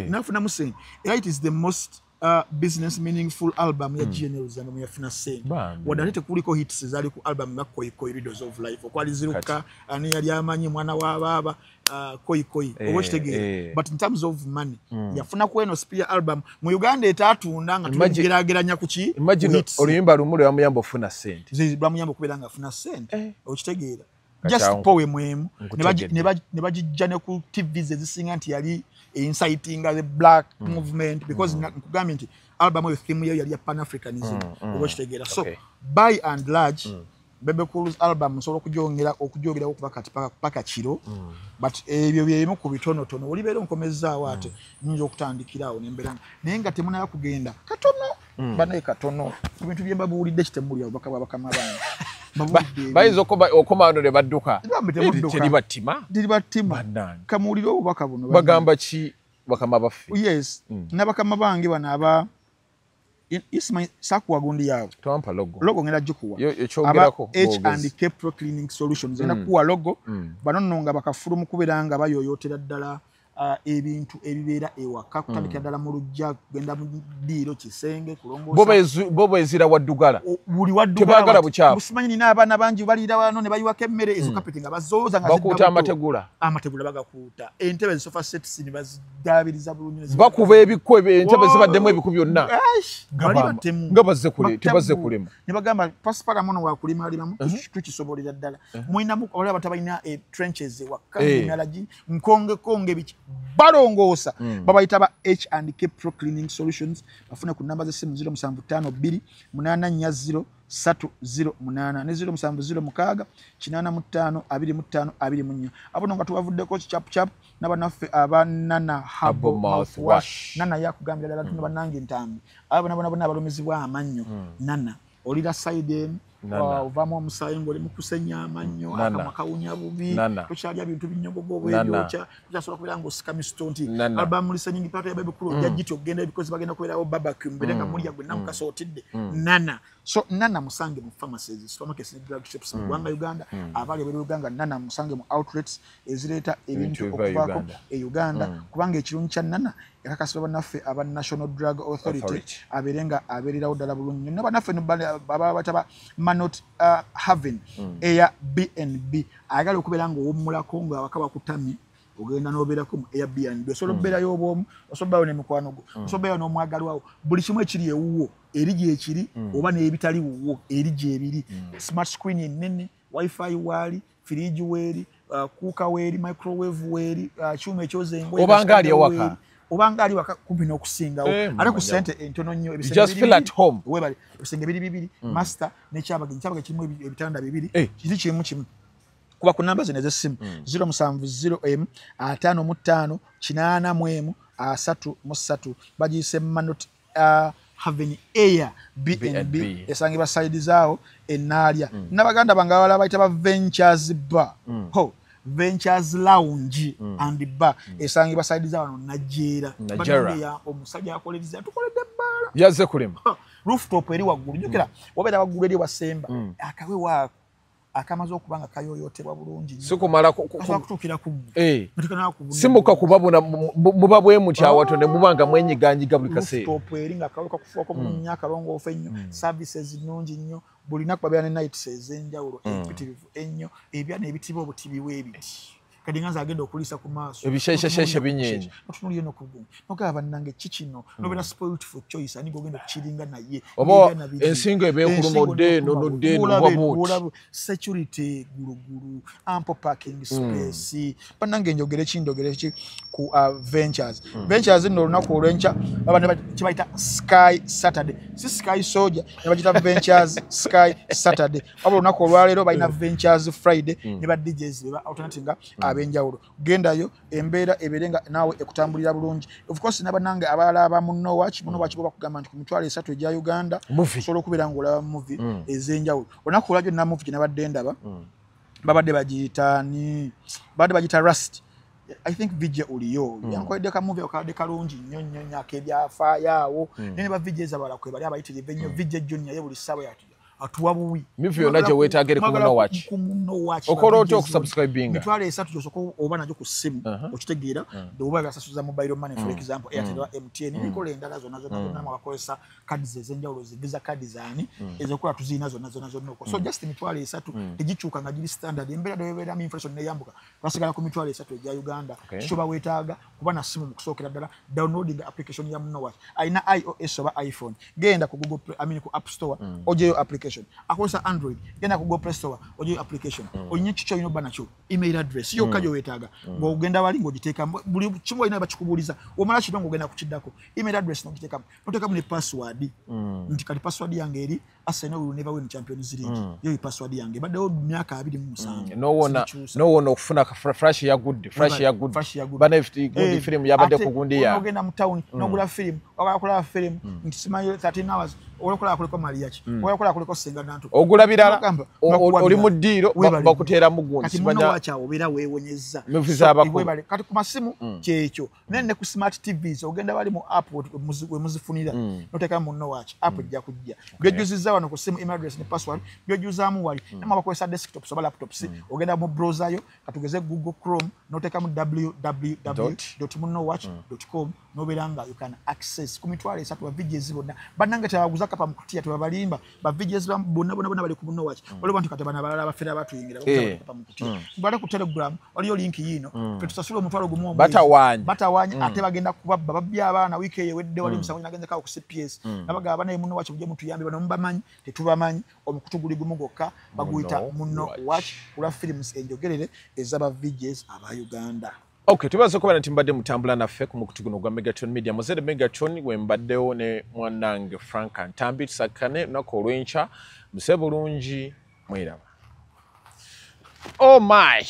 nafuna musen it is the most business meaningful album ya GNL Zamba yafuna sen wadalete kuliko hits zali ku album nga Koi Riddles of Life okwali ziruka ani yali amanyi mwana wa baba Koi obochitegere but in terms of money yafuna ku eno Spear album mu Uganda etatunda nga tugerageranya kuki imagine oluyimba lumule yamuyamba ofuna sent zibwa muyamba kubelanga afuna sent ochitegera just poem emu ne bagijjane ku TV zisinga nti yali inciting the black movement because nkugambye nti album yo theme yo yali ya Pan-Africanism obochitegera so by and large Bebe Cool's album solo okujogera okuba kati paka kiro but ebyo byemu ku bitonotono olibera nkomeza wate nyinjo okutandikirawo nembera nenga temuna yakugenda katono banaye katono ebintu byemba buulidde kitemuli abaka bakama bana bayizo okomano ne badduka diribatima kamuliro obubaka buno bagamba ki bakama baffe yes nabakama bange bana aba Ismail sakuwa gundi yao tuampa logo ngenda jikuwa ekyongerako H&K Pro Cleaning Solutions ena kuwa logo banono nga bakafulumu kuberanga bayoyotera ddala ebintu ebibeera ewaka kutandikira ddala mu lujja kugenda mu ddiiro kisenge kulongoosa bobo ezira waddugala buli waddugala tebagala bukyaafu busimanyi nina abaana bangi balira wano ne bayiwako emmere ezo kapeti nga bazooza nga bakuuta amategula bagakuuta entebe sofa sets ne baziddaabiriza bulungi bakuba ebikko entebe zibaddemu ebiku byonna nga bazze kulema ne bagamba pasipala mono wakulimalimamu tukisobolera ddala mulinamu olaba batabalina trenches ewaka emirala nkonge biki balongoosa babayita ba H&K Pro Cleaning Solutions bafuna ku namba z'essimu 0752 840 308 ne 0706 85 25 abono nga tubavuddeko chap nabanaffe abanana Herbal Mouthwash nana yakugambira ddala tuno banange ntambi abana abalumizibwa amannyo nana olira side uvamo omusayi ngoli mukusenya amannyo akamakawunya bubi tokyalya bintu binyogogo obwebyocha kyasobola kubeera ng'osika mistonti album listening part ya Bebe Cool yajjiti okugenda because bagenda kubeerawo barbecue mberenga mulya gwe namukasootidde nana so nana musange mu pharmacies supermarkets ne drug shops mu Uganda abali bali Uganda nana musange mu outlets ezireeta ebintu okuvaako Uganda kubanga ekirungi kya nana yakakasibwa bannaffe aba National Drug Authority aberenga abeererawo ddala bulungi nabannaffe baba bataba Manot Haven eya BNB ayagala okubeera ng'owummulako ng'abaka bakutami ogenda n'obeerako mu eya BNB osobola okubeerayo obwomu osobola ne mukwano gwo osobola okubeerayo n'omwagalwawo buli kimu ekiri ewuwo eri gyekiri oba n'ebitali wuwo eri gyebiri smart screen ennene wifi waali firiji weeri kuuka weeri microwave weeri kyuma ekyoza engoye obanga ali ewaka obanga ali waka kumpi n'okusingawo ate ku sente entono nnyo ebisenge biri master n'ekyabagenyi kirimu ebitanda bibiri kiri kimu kuba ku namba zino ez'essimu 070 55 8 33 bagiyise Manot Haven Air BNB esangibwa side zaawo enaalya n'abaganda bange abala bayita ba Ventures Bar Ventures Lounge and Bar esangibwa side zaawo Najera omusajja akoleriza tukoledde bbaala yazze kulema rooftop eri waggulu jukira wabeera waggulu eri wasemba akawe waako akamaze okubanga kayoyotebwa bulungi sikumala kutukira ku simuka kubabuna muba bwe mutyawatonde mubanga mwenyiganyiga buli kaseera stop eringa kaluka kufuako munya kalongo ofenyo services nungi nnyo buli nakubabya ne nights ezenjawulo empitirivu ennyo ebyana ebitibo obutibiwe ebiti kadi nganza agenda okulisa ku maaso ebisheshesheshe binyenye otunuliye nokugunga nogaba nange kikino nobera spoiled for choice ani gogenda kukiringa naye obo ensingo ebekulumodde nonodde nobwabu security guruguru ample parking space banange njogere kindogere ki ku ventures no lunaku olwencha baba kibaita Sky Saturday si Sky Soldier nebagita ventures Sky Saturday abo lunaku olwalero balina ventures Friday ne ba DJs beba alternating abenjawulo gendayo embeera eberenga nawe ekutambulira bulungi of course nabanange abalala aba muno watch bo bakugamba nti ku mitwalo 3 egya Uganda solo kubera ngola movie ezenjawulo onaku olwajo na movie nabadde ndaba babadde bagita Rust I think VJ uliyo yankoedde ka movie okade kalungi nnyo nyakebyafa yawo nene ba VJs abala kwe bali abayitire venyo VJ Junior ye buli sabo yatu atuwabuwi mifu yonna gye weetaagere ku muno watch okola otya okusubscribinga mitwalo 3 gyosoko oba najo ku simu okitegeera oba gasasuza mobile money for example Airtel wa MTN nikola endala zonna mwabakozesa cards ezenjawulo visa cards ani ezokola tuzina zonna noko so just mitwalo 3 tegichuka nga giri standard embeera dobeera mi inflation ne yambuka basigala ku mitwalo 3 egya Uganda kisoba weetaaga kuba na simu mukusookera ddala downloading application ya muno watch aina iOS oba iPhone genda ku Google Play ku App Store ojeyo application akosa Android genda ku Google Play Store ojo application onye kicho ino banacho email address yo kajo wetaga ngo ugenda wali ngo giteka buli kimwe ina bachikubuliza omala kidongo genda kuchidako email address no giteka noteka mu password nti kali password yange eri Arsenal will never win Champions League yo password yange badde myaka 27 no wona okufuna fresh ya good bana good film yabadde kugundi ya ogenda mu town nogula film wakala film nti simayo 13 hours olokola kuliko maliachi olokola kuliko senga nantu ogula birala oli mu ddiiro bakuteera mugundi sibanya wacha obera wewonyeza mivuza abako kati ku masimu kyekyo nene ku smart TVs ogenda bali mu app we muzifunira noteka mu no watch app ejja kujja byejuziza wano ku simu email address ne password byejuzamu wali nama bakozesa desktop soba laptops ogenda mu browser yo katugeze Google Chrome noteka mu www.munowatch.com noberanga you can access ku mitwalo 3 wa videos bonna bananga tabaguza kapa mukutia tubabalimba ba videos bonna bali ku muno watch wale bantu katabana balala bafera batuyingira kapa mukutia bala ku Telegram waliyo link yino petusasula omutwalo gumu batawanya ate bagenda kubabba babya abana wiki yewedde wali musango nagenza ka ku CPS nabaga abana muno watch buje mutuyambe bano mbamanyi tetubamanyi omukutuguli gumu gokka baguyita muno watch kula films enjogerere ezaba videos aba Uganda. Okay, tubaze kuba na timbadde mutambula naffe ku mukutu gwa Megaton Media. Muzere Megaton wembaddewo ne mwanange Frank Ntambi tusakane nako olwencha muse bulungi mwiraba. Oh my!